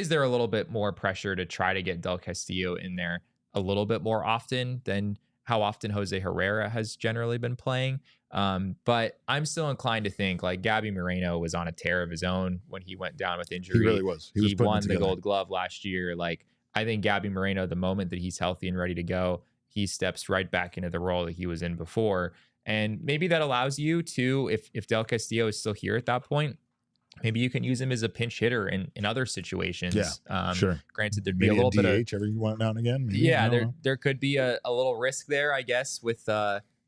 there a little bit more pressure to try to get Del Castillo in there a little bit more often than how often Jose Herrera has generally been playing. But I'm still inclined to think like Gabby Moreno was on a tear of his own when he went down with injury. He really was. He won the Gold Glove last year. Like, I think Gabby Moreno, the moment that he's healthy and ready to go, he steps right back into the role that he was in before. And maybe that allows you to, if Del Castillo is still here at that point, maybe you can use him as a pinch hitter in other situations. Yeah, sure. Granted, there'd Maybe be a little DH bit of every now and again. Maybe, yeah, there could be a little risk there, I guess, with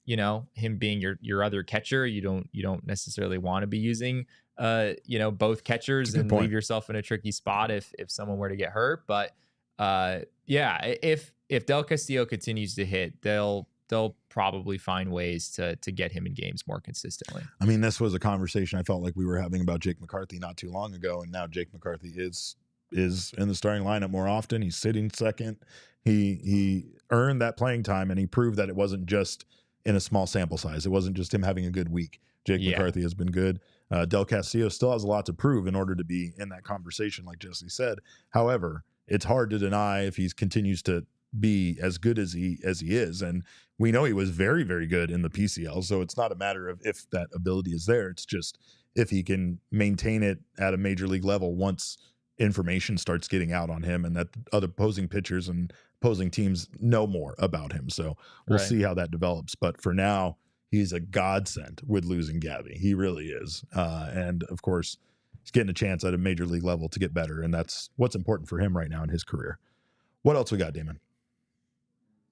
him being your other catcher. You don't necessarily want to be using both catchers and leave yourself in a tricky spot if someone were to get hurt. But if Del Castillo continues to hit, they'll probably find ways to get him in games more consistently. I mean, this was a conversation I felt like we were having about Jake McCarthy not too long ago, and now Jake McCarthy is in the starting lineup more often. He's sitting second. He earned that playing time, and he proved that it wasn't just in a small sample size. It wasn't just him having a good week. Jake McCarthy has been good. Del Castillo still has a lot to prove in order to be in that conversation, like Jesse said. However, it's hard to deny if he continues to be as good as he is, and we know he was very, very good in the PCL, so it's not a matter of if that ability is there, it's just if he can maintain it at a major league level once information starts getting out on him and that other opposing pitchers and opposing teams know more about him. So we'll see how that develops, but for now he's a godsend with losing Gabby. He really is, and of course he's getting a chance at a major league level to get better, and that's what's important for him right now in his career. What else we got, Damon?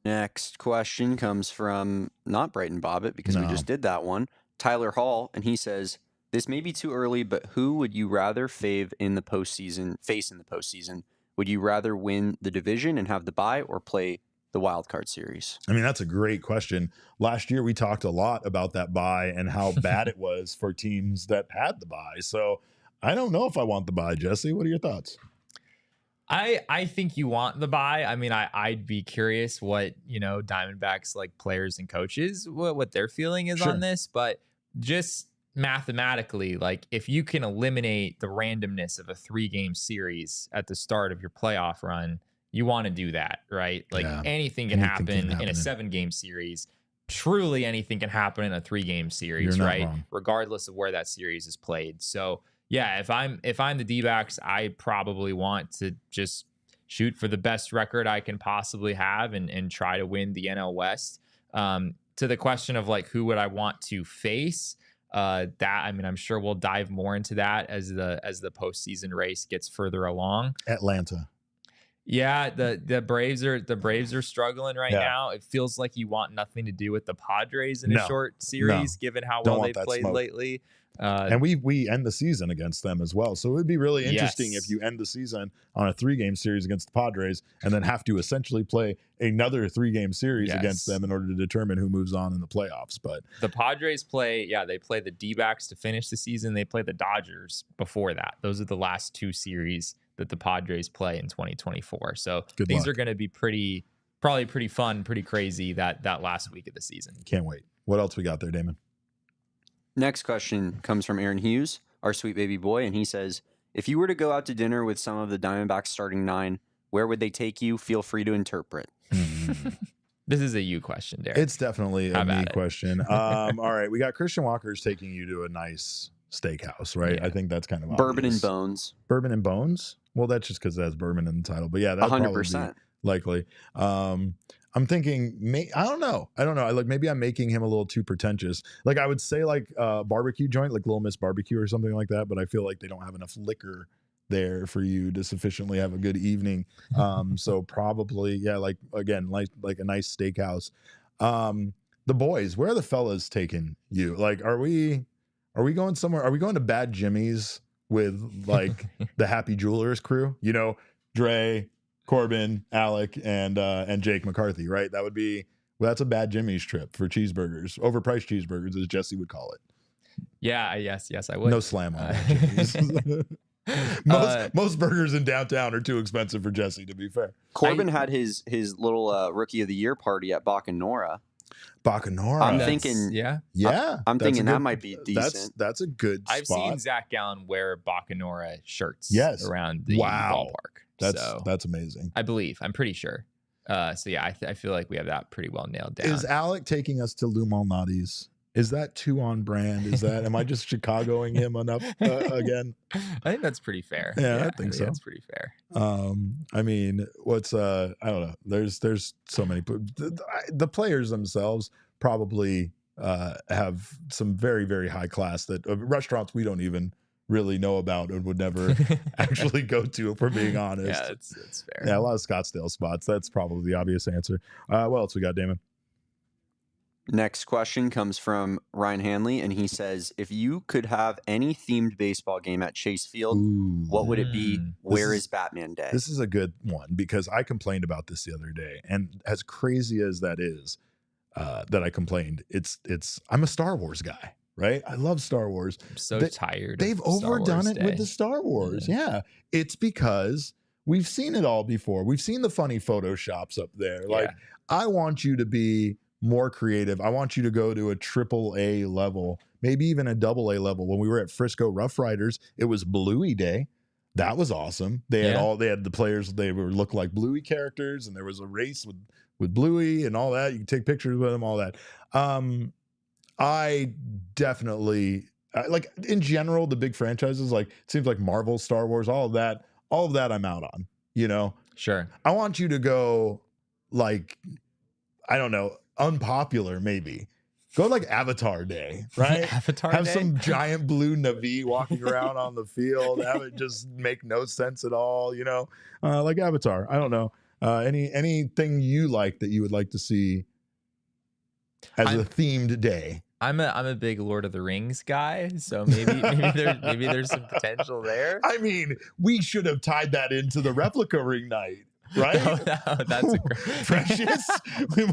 Next question comes from not Brighton Bobbitt, because we just did that one. Tyler Hall, and he says, "This may be too early, but who would you rather face in the postseason? Would you rather win the division and have the bye, or play the wild card series?" I mean, that's a great question. Last year we talked a lot about that bye and how bad it was for teams that had the bye. So I don't know if I want the bye. Jesse, what are your thoughts? I think you want the bye. I mean, I'd be curious what, Diamondbacks like players and coaches, what their feeling is on this, but just mathematically, like if you can eliminate the randomness of a 3-game series at the start of your playoff run, you want to do that, right? Like anything can happen in a 7-game series. Truly anything can happen in a 3-game series, right? Wrong. Regardless of where that series is played. So yeah, if I'm the D-backs, I probably want to just shoot for the best record I can possibly have and try to win the NL West. To the question of like who would I want to face, I'm sure we'll dive more into that as the postseason race gets further along. Atlanta. Yeah, the Braves are struggling right now. It feels like you want nothing to do with the Padres in a short series, given how well they've played lately. And we end the season against them as well. So it would be really interesting if you end the season on a 3-game series against the Padres and then have to essentially play another 3-game series against them in order to determine who moves on in the playoffs. But the Padres they play the D-backs to finish the season. They play the Dodgers before that. Those are the last 2 series that the Padres play in 2024. So things are going to be probably pretty fun, pretty crazy that last week of the season. Can't wait. What else we got there, Damon? Next question comes from Aaron Hughes, our sweet baby boy, and he says, "If you were to go out to dinner with some of the Diamondbacks starting 9, where would they take you? Feel free to interpret." This is a you question, Derek. It's definitely a me question. All right, we got Christian Walker's taking you to a nice steakhouse, right? Yeah. I think that's kind of Bourbon obvious. and Bones. Bourbon and Bones? Well, that's just because it has bourbon in the title. But yeah, that's 100% likely. I'm thinking, I don't know. Like maybe I'm making him a little too pretentious. Like I would say like barbecue joint, like Little Miss Barbecue or something like that. But I feel like they don't have enough liquor there for you to sufficiently have a good evening. So probably, like again, like a nice steakhouse. The boys, where are the fellas taking you? Like, are we going somewhere? Are we going to Bad Jimmy's with like the Happy Jewelers crew? Dre, Corbin, Alek, and Jake McCarthy, right? That would be that's a Bad Jimmy's trip for cheeseburgers, overpriced cheeseburgers, as Jesse would call it. Yeah, yes, I would. No slam on most burgers in downtown are too expensive for Jesse, to be fair. Corbin had his little Rookie of the Year party at Bacanora. I'm thinking, I'm thinking that might be decent. That's a good spot. I've seen Zach Gallen wear Bacanora shirts around the ballpark. That's amazing. I'm pretty sure. So yeah, I feel like we have that pretty well nailed down. Is Alec taking us to Lou Malnati's? Is that too on brand? Am I just Chicagoing him enough again? I think that's pretty fair. Yeah, I think so. That's pretty fair. I mean, what's I don't know. There's so many. The players themselves probably have some very, very high class that restaurants we don't even really know about and would never actually go to, if we're being honest. Yeah, it's fair. Yeah, a lot of Scottsdale spots. That's probably the obvious answer. What else we got, Damon? Next question comes from Ryan Hanley, and he says, if you could have any themed baseball game at Chase Field, what would it be? Where is Batman Day? This is a good one because I complained about this the other day, and as crazy as that is, that I complained, I'm a Star Wars guy, right? I love Star Wars. I'm so tired. They've overdone it with the Star Wars. Yeah. It's because we've seen it all before. We've seen the funny Photoshops up there. Like, I want you to be more creative. I want you to go to a AAA level, maybe even a AA level. When we were at Frisco Rough Riders, it was Bluey Day. That was awesome. They had the players, they looked like Bluey characters, and there was a race with Bluey and all that. You can take pictures with them, all that. I definitely like, in general, the big franchises, like it seems like Marvel, Star Wars, all of that I'm out on, you know? Sure. I want you to go like, I don't know, unpopular maybe. Go like Avatar Day, right? Have some giant blue Na'vi walking around on the field. Have it just make no sense at all, you know? Like Avatar. I don't know. Anything you like that you would like to see as a themed day? I'm a big Lord of the Rings guy, so maybe there's some potential there. I mean, we should have tied that into the replica ring night, right? That's a great Precious,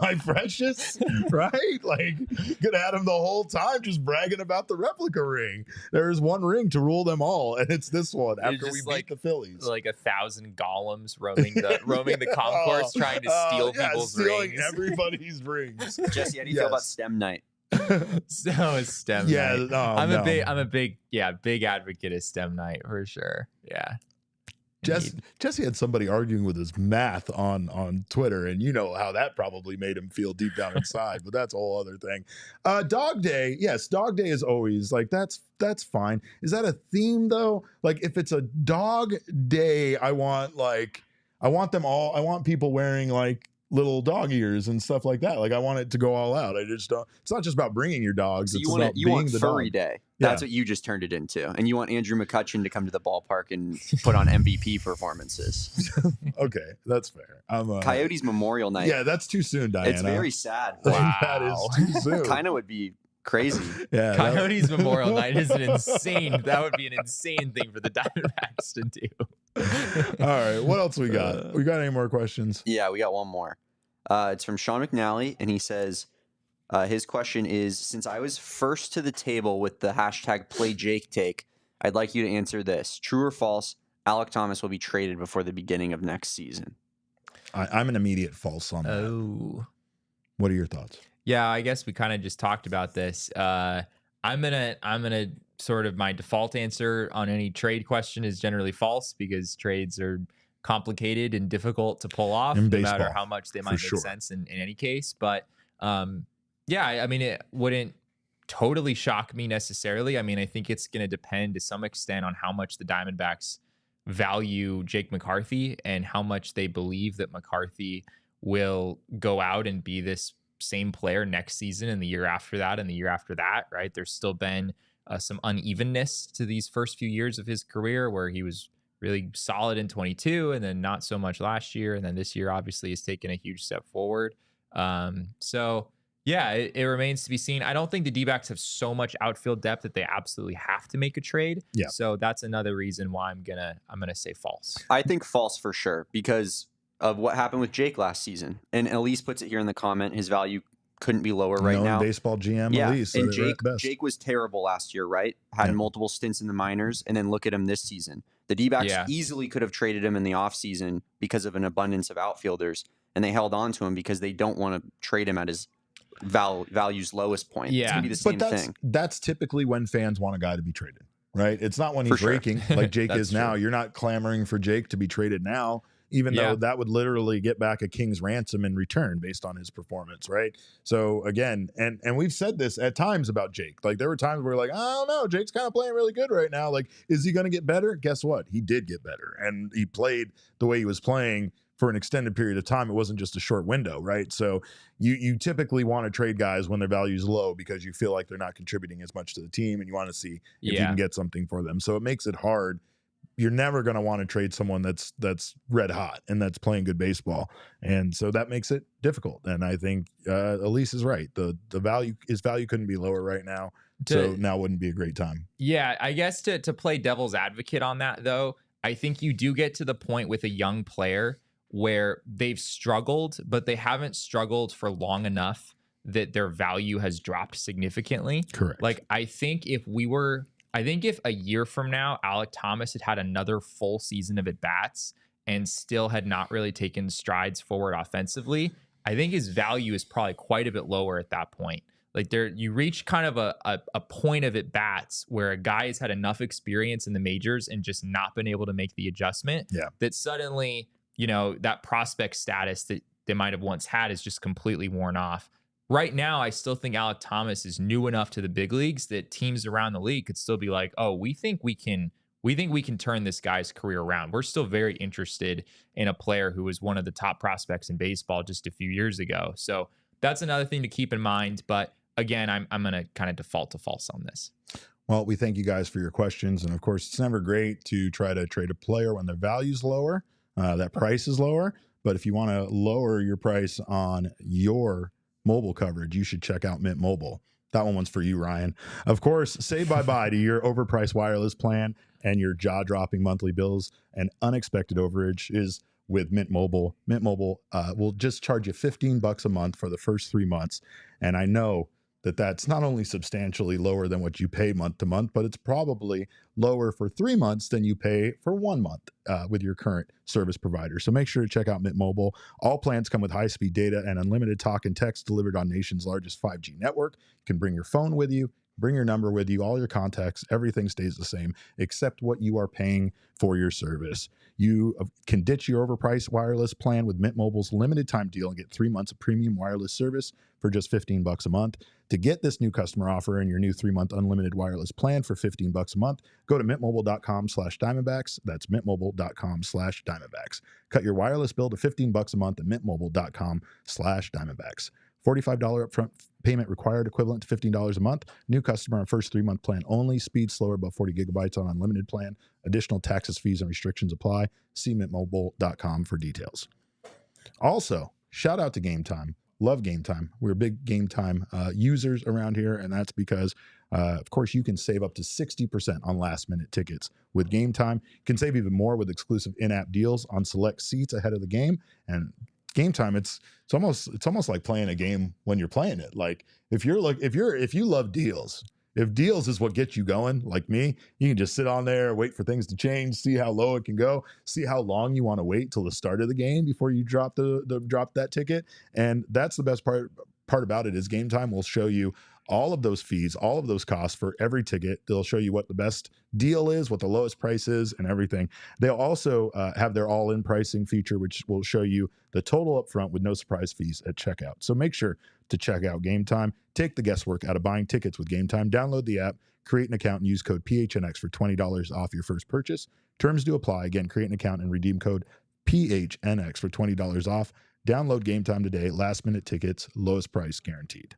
my Precious, right? Like, could have had him the whole time just bragging about the replica ring. There's one ring to rule them all, and it's this one. After we beat the Phillies, like 1,000 golems roaming the concourse, trying to steal people's stealing rings. Everybody's rings. Jesse, how do you feel about STEM night? So STEM night. I'm a big advocate of STEM night for sure. Yeah. Jesse had somebody arguing with his math on Twitter, and you know how that probably made him feel deep down inside, but that's a whole other thing. Dog Day, yes, Dog Day is always like, that's fine. Is that a theme though? Like, if it's a dog day, I want people wearing like little dog ears and stuff like that. Like, I want it to go all out. I just don't. It's not just about bringing your dogs. So you want furry day. That's what you just turned it into, and you want Andrew McCutchen to come to the ballpark and put on MVP performances. Okay, that's fair. Coyotes Memorial Night. Yeah, that's too soon, Diana. It's very sad. Wow. That is too soon. Kind of would be crazy. Yeah, Coyotes Memorial Night is an insane. That would be an insane thing for the Diamondbacks to do. All right, what else we got? We got any more questions? Yeah, we got one more. It's from Sean McNally, and he says, his question is, since I was first to the table with the hashtag #PlayJakeTake, I'd like you to answer this. True or false, Alek Thomas will be traded before the beginning of next season? I'm an immediate false on that. Oh. What are your thoughts? Yeah, I guess we kind of just talked about this. I'm gonna sort of, my default answer on any trade question is generally false, because trades are complicated and difficult to pull off, no matter how much they might make sense in any case. But yeah, I mean, it wouldn't totally shock me necessarily. I mean, I think it's going to depend to some extent on how much the Diamondbacks value Jake McCarthy and how much they believe that McCarthy will go out and be this same player next season and the year after that and the year after that, right? There's still been some unevenness to these first few years of his career, where he was really solid in 22 and then not so much last year. And then this year obviously has taken a huge step forward. So yeah, it remains to be seen. I don't think the D-backs have so much outfield depth that they absolutely have to make a trade. Yeah. So that's another reason why I'm gonna say false. I think false for sure, because of what happened with Jake last season. And Elise puts it here in the comment, his value couldn't be lower right now. Baseball GM Elise. And Jake was terrible last year, right? Had multiple stints in the minors, and then look at him this season. The D-backs easily could have traded him in the offseason because of an abundance of outfielders, and they held on to him because they don't want to trade him at his value's lowest point. Yeah. It's going to be the same thing. That's typically when fans want a guy to be traded, right? It's not when he's raking like Jake is now. You're not clamoring for Jake to be traded now. even though that would literally get back a king's ransom in return based on his performance, right? So again, and we've said this at times about Jake. Like there were times where we're like, I don't know, Jake's kind of playing really good right now. Like, is he going to get better? Guess what? He did get better, and he played the way he was playing for an extended period of time. It wasn't just a short window, right? So you typically want to trade guys when their value is low because you feel like they're not contributing as much to the team, and you want to see if you can get something for them. So it makes it hard. You're never going to want to trade someone that's red hot and that's playing good baseball, and so that makes it difficult. And I think Elise is right. The value, his value couldn't be lower right now, so now wouldn't be a great time. Yeah, I guess to play devil's advocate on that though, I think you do get to the point with a young player where they've struggled, but they haven't struggled for long enough that their value has dropped significantly. Correct. Like I think if a year from now, Alek Thomas had another full season of at-bats and still had not really taken strides forward offensively, I think his value is probably quite a bit lower at that point. Like you reach kind of a point of at-bats where a guy has had enough experience in the majors and just not been able to make the adjustment that suddenly, that prospect status that they might have once had is just completely worn off. Right now, I still think Alek Thomas is new enough to the big leagues that teams around the league could still be like, oh, we think we can turn this guy's career around. We're still very interested in a player who was one of the top prospects in baseball just a few years ago. So that's another thing to keep in mind. But again, I'm going to kind of default to false on this. Well, we thank you guys for your questions. And of course, it's never great to try to trade a player when their value's lower, that price is lower. But if you want to lower your price on your mobile coverage, you should check out Mint Mobile. That one's for you, Ryan. Of course, say bye-bye to your overpriced wireless plan and your jaw-dropping monthly bills and unexpected overage is with Mint Mobile. Mint Mobile will just charge you $15 a month for the first 3 months. And I know that that's not only substantially lower than what you pay month to month, but it's probably lower for 3 months than you pay for 1 month with your current service provider. So make sure to check out Mint Mobile. All plans come with high-speed data and unlimited talk and text delivered on nation's largest 5G network. You can bring your phone with you, bring your number with you, all your contacts, everything stays the same except what you are paying for your service. You can ditch your overpriced wireless plan with Mint Mobile's limited time deal and get 3 months of premium wireless service for just $15 a month. To get this new customer offer and your new 3-month unlimited wireless plan for $15 a month, go to mintmobile.com/Diamondbacks. That's mintmobile.com/Diamondbacks. Cut your wireless bill to $15 a month at mintmobile.com/Diamondbacks. $45 upfront payment required, equivalent to $15 a month. New customer on first 3-month plan only. Speed slower above 40 gigabytes on unlimited plan. Additional taxes, fees, and restrictions apply. See mintmobile.com for details. Also, shout out to Game Time. Love Game Time. We're big Game Time users around here, and that's because, of course, you can save up to 60% on last-minute tickets with Game Time. You can save even more with exclusive in-app deals on select seats ahead of the game. And Game Time, it's almost like playing a game when you're playing it. Like if you love deals, if deals is what gets you going, like me, you can just sit on there, wait for things to change, see how low it can go, see how long you want to wait till the start of the game before you drop that ticket. And that's the best part about it is Game Time will show you all of those fees, all of those costs for every ticket. They'll show you what the best deal is, what the lowest price is, and everything. They'll also have their all-in pricing feature, which will show you the total up front with no surprise fees at checkout. So make sure to check out Game Time. Take the guesswork out of buying tickets with Game Time. Download the app, create an account, and use code PHNX for $20 off your first purchase. Terms do apply. Again, create an account and redeem code PHNX for $20 off. Download Game Time today. Last-minute tickets, lowest price guaranteed.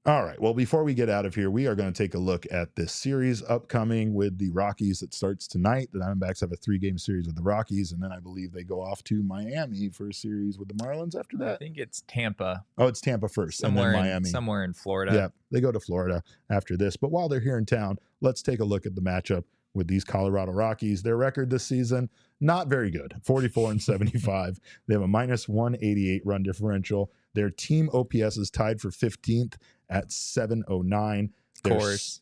All right. Well, before we get out of here, we are going to take a look at this series upcoming with the Rockies that starts tonight. The Diamondbacks have a 3-game series with the Rockies, and then I believe they go off to Miami for a series with the Marlins after that. I think it's Tampa. Oh, it's Tampa first, and then Miami. Somewhere in Florida. Yeah, they go to Florida after this. But while they're here in town, let's take a look at the matchup with these Colorado Rockies. Their record this season, not very good, 44-75. They have a minus 188 run differential. Their team OPS is tied for 15th at 709. Of course.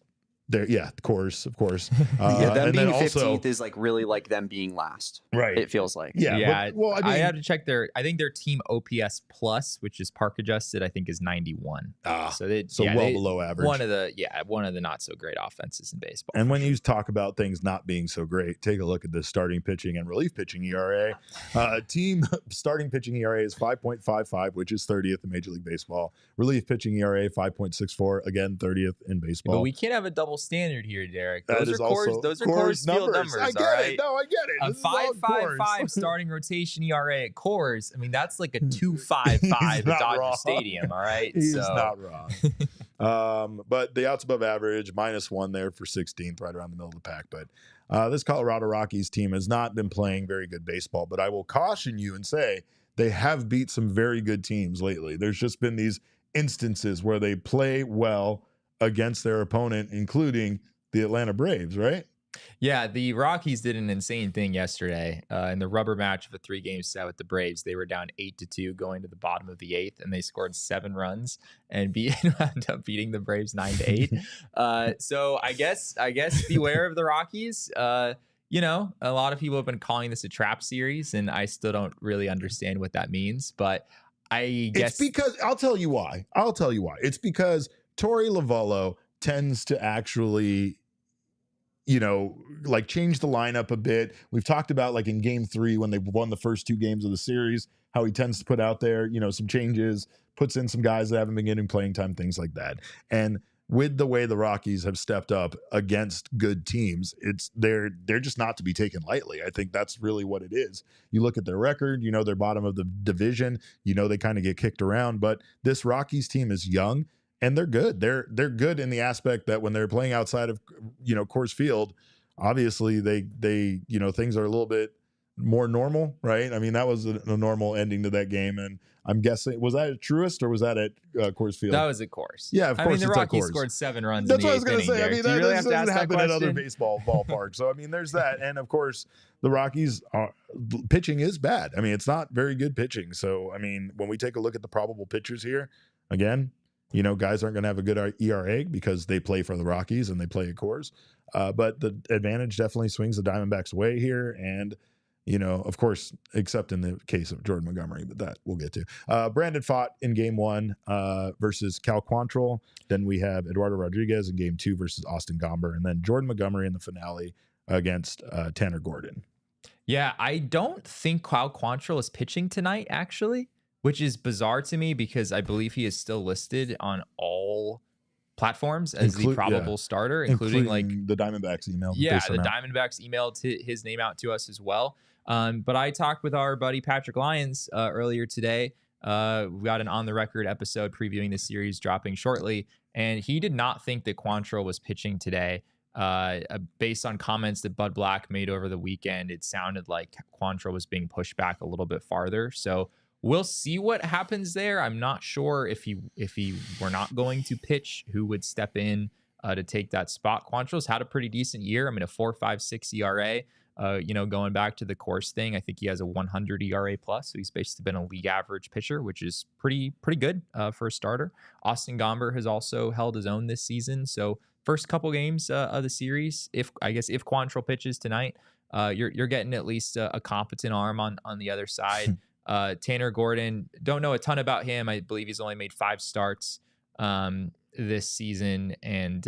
of course. Yeah, them and being then also 15th is like really like them being last. right. It feels like. Yeah. But, well, I I mean, have to check I think their team OPS plus, which is park adjusted, I think is 91. So below average. One of the not so great offenses in baseball. And when you talk about things not being so great, take a look at the starting pitching and relief pitching ERA. Team starting pitching ERA is 5.55, which is 30th in Major League Baseball. Relief pitching ERA 5.64, again 30th in baseball. But we can't have a double standard here, Derek. Those are Coors Field numbers. I get all right? it. No, I get it. A 5.55 starting rotation ERA at Coors. I mean, that's like a 2.55 at Dodger wrong. Stadium. All right, He's not wrong. But the outs above average, -1 there for 16th, right around the middle of the pack. But this Colorado Rockies team has not been playing very good baseball. But I will caution you and say they have beat some very good teams lately. There's just been these instances where they play well against their opponent, including the Atlanta Braves, right? Yeah, the Rockies did an insane thing yesterday in the rubber match of a 3-game set with the Braves. They were down 8-2 going to the bottom of the 8th, and they scored 7 runs and ended up beating the Braves 9-8. So I guess beware of the Rockies. A lot of people have been calling this a trap series, and I still don't really understand what that means. But I guess it's because I'll tell you why. It's because Torey Lovullo tends to actually, change the lineup a bit. We've talked about like in game 3 when they won the first 2 games of the series, how he tends to put out there, some changes, puts in some guys that haven't been getting playing time, things like that. And with the way the Rockies have stepped up against good teams, they're just not to be taken lightly. I think that's really what it is. You look at their record, they're bottom of the division, they kind of get kicked around, but this Rockies team is young. And they're good. They're good in the aspect that when they're playing outside of, Coors Field, obviously they things are a little bit more normal, right? I mean, that was a normal ending to that game. And I'm guessing, was that at Truist or was that at Coors Field? That was at Coors. Yeah, of course. I mean, the it's Rockies at Coors. scored 7 runs. That's in the what I was going to say. I mean, that really doesn't happen at other baseball ballparks. So, I mean, there's that. And of course, the Rockies pitching is bad. I mean, it's not very good pitching. So, I mean, when we take a look at the probable pitchers here, again, guys aren't going to have a good ERA because they play for the Rockies and they play at Coors. But the advantage definitely swings the Diamondbacks' way here. And, of course, except in the case of Jordan Montgomery, but that we'll get to. Brandon Pfaadt in game 1 versus Cal Quantrill. Then we have Eduardo Rodriguez in game 2 versus Austin Gomber. And then Jordan Montgomery in the finale against Tanner Gordon. Yeah, I don't think Cal Quantrill is pitching tonight, actually. Which is bizarre to me because I believe he is still listed on all platforms as the probable starter, including like the Diamondbacks email. Yeah, the Diamondbacks emailed his name out to us as well. But I talked with our buddy Patrick Lyons earlier today. We got an on the record episode previewing the series dropping shortly, and he did not think that Quantrill was pitching today. Based on comments that Bud Black made over the weekend, it sounded like Quantrill was being pushed back a little bit farther. So we'll see what happens there. I'm not sure if he were not going to pitch, who would step in to take that spot. Quantrill's had a pretty decent year. I mean, a 4.56 ERA. Going back to the Coors thing, I think he has a 100 ERA plus. So he's basically been a league average pitcher, which is pretty good for a starter. Austin Gomber has also held his own this season. So first couple games of the series, if Quantrill pitches tonight, you're getting at least a competent arm on the other side. Tanner Gordon, don't know a ton about him. I believe he's only made 5 starts this season, and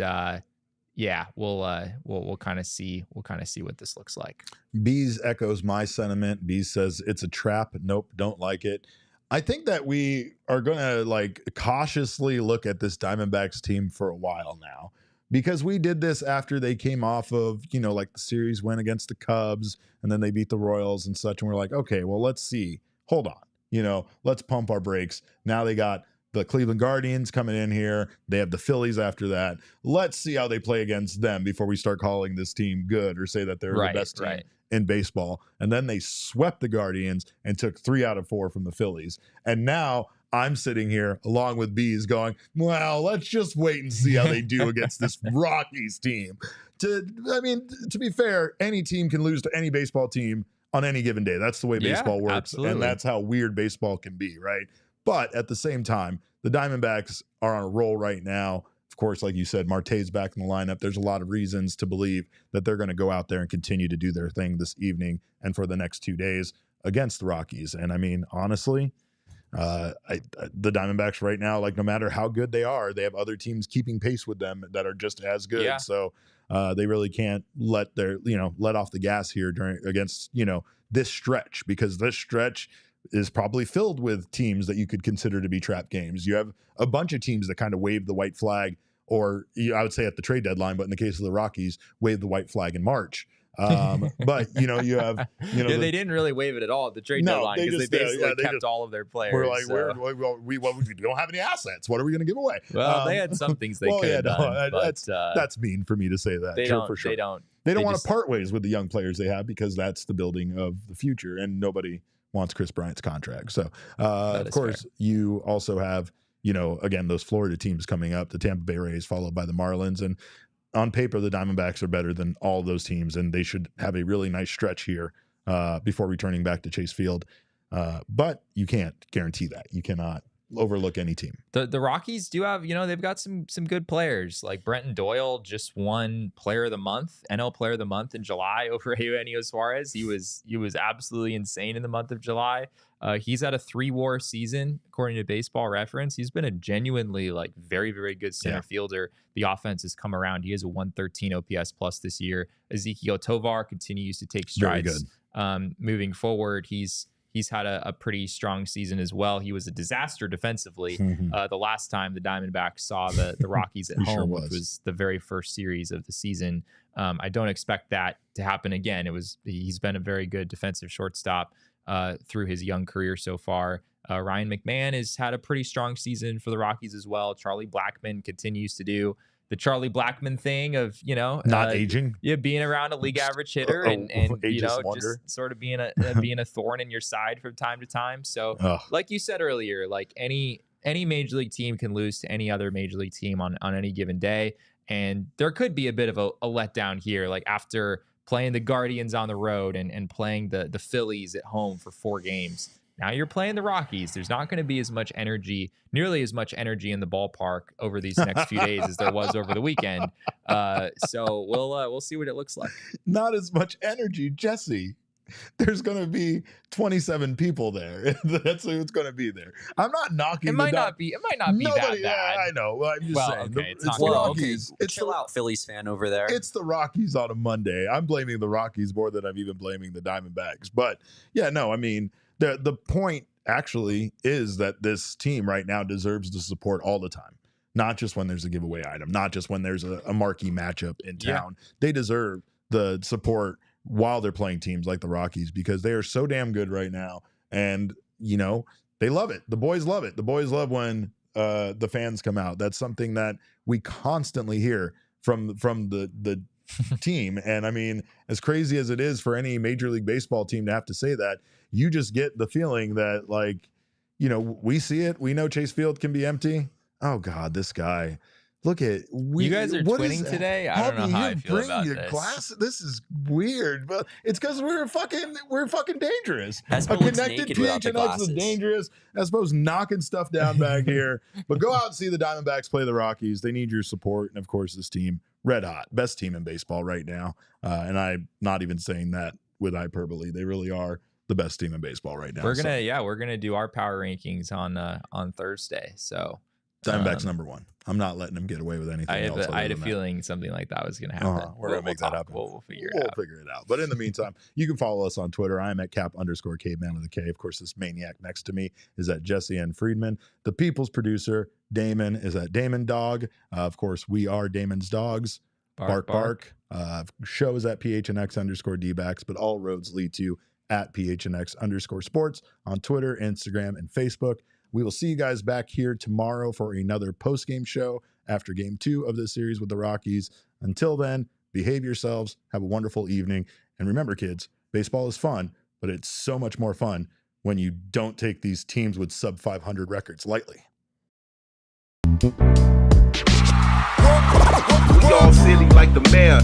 we'll kind of see what this looks like. Bees echoes my sentiment. Bees says it's a trap. Nope, don't like it. I think that we are going to cautiously look at this Diamondbacks team for a while now, because we did this after they came off of, the series win against the Cubs and then they beat the Royals and such. And we're like, okay, well, let's see. Hold on, let's pump our brakes. Now they got the Cleveland Guardians coming in here. They have the Phillies after that. Let's see how they play against them before we start calling this team good or say that they're the best team in baseball. And then they swept the Guardians and took 3 out of 4 from the Phillies. And now I'm sitting here along with Bees going, well, let's just wait and see how they do against this Rockies team. To be fair, any team can lose to any baseball team on any given day. That's the way baseball works. Absolutely. And that's how weird baseball can be, right? But at the same time, the Diamondbacks are on a roll right now. Of course, like you said, Marte's back in the lineup. There's a lot of reasons to believe that they're going to go out there and continue to do their thing this evening and for the next 2 days against the Rockies. And I mean, honestly, the Diamondbacks right now, like no matter how good they are, they have other teams keeping pace with them that are just as good. Yeah. So they really can't let off the gas here against this stretch, because this stretch is probably filled with teams that you could consider to be trap games. You have a bunch of teams that kind of wave the white flag, or I would say at the trade deadline, but in the case of the Rockies, wave the white flag in March. But you have they didn't really wave it at all at the trade deadline, because they basically kept all of their players. We're like, we don't have any assets. What are we going to give away? Well, they had some things they could have done. But, that's mean for me to say that. They don't. For sure. They don't want to part ways with the young players they have, because that's the building of the future, and nobody wants Chris Bryant's contract. So, of course, fair. You also have, again, those Florida teams coming up, the Tampa Bay Rays, followed by the Marlins. And on paper, the Diamondbacks are better than all those teams, and they should have a really nice stretch here before returning back to Chase Field. But you can't guarantee that. You cannot overlook any team. The Rockies do have, they've got some good players. Like Brenton Doyle just won Player of the Month, NL Player of the Month in July over Eugenio Suarez. He was absolutely insane in the month of July. He's had a 3-WAR season, according to Baseball Reference. He's been a genuinely very, very good center fielder. The offense has come around. He has a 113 OPS plus this year. Ezequiel Tovar continues to take strides moving forward. He's had a pretty strong season as well. He was a disaster defensively the last time the Diamondbacks saw the Rockies at home, which was the very first series of the season. I don't expect that to happen again. He's been a very good defensive shortstop through his young career so far. Ryan McMahon has had a pretty strong season for the Rockies as well. Charlie Blackmon continues to do the Charlie Blackmon thing of, not aging. Yeah, being around a league average hitter and just sort of being a thorn in your side from time to time. So like you said earlier, like any major league team can lose to any other major league team on any given day. And there could be a bit of a letdown here, like after playing the Guardians on the road and playing the Phillies at home for 4 games. Now you're playing the Rockies. There's not going to be nearly as much energy in the ballpark over these next few days as there was over the weekend. So we'll see what it looks like. Not as much energy, Jesse. There's going to be 27 people there. That's what's going to be there. I'm not knocking. It might not be that bad. I know. Well, I'm just saying. Okay, it's the Rockies. Okay. Chill out, Phillies fan over there. It's the Rockies on a Monday. I'm blaming the Rockies more than I'm even blaming the Diamondbacks. But yeah, no, I mean, the point actually is that this team right now deserves the support all the time. Not just when there's a giveaway item, not just when there's a marquee matchup in town. Yeah. They deserve the support while they're playing teams like the Rockies, because they are so damn good right now. And, they love it. The boys love it. The boys love when the fans come out. That's something that we constantly hear from the team. And I mean, as crazy as it is for any Major League Baseball team to have to say that, you just get the feeling that, we see it. We know Chase Field can be empty. Oh God, this guy. Look at you guys are twinning today. I don't know how I feel about this. This is weird, but it's because we're fucking dangerous. A connected PHNX is dangerous. I suppose knocking stuff down back here. But go out and see the Diamondbacks play the Rockies. They need your support, and of course, this team, red hot, best team in baseball right now. And I'm not even saying that with hyperbole. They really are the best team in baseball right now. We're gonna do our power rankings on Thursday. So. Diamondbacks number 1. I'm not letting them get away with anything else. I had a feeling something like that was going to happen. We're going to make that happen. We'll figure it out. We'll figure it out. But in the meantime, you can follow us on Twitter. I am at @cap_caveman with a K. Of course, this maniac next to me is at Jesse N. Friedman. The people's producer, Damon, is at Damon Dog. Of course, we are Damon's dogs. Bark. Show is at PHNX_DBacks, but all roads lead to at PHNX_sports on Twitter, Instagram, and Facebook. We will see you guys back here tomorrow for another post-game show after Game 2 of this series with the Rockies. Until then, behave yourselves, have a wonderful evening, and remember, kids, baseball is fun, but it's so much more fun when you don't take these teams with sub-500 records lightly. We all silly like the mayor.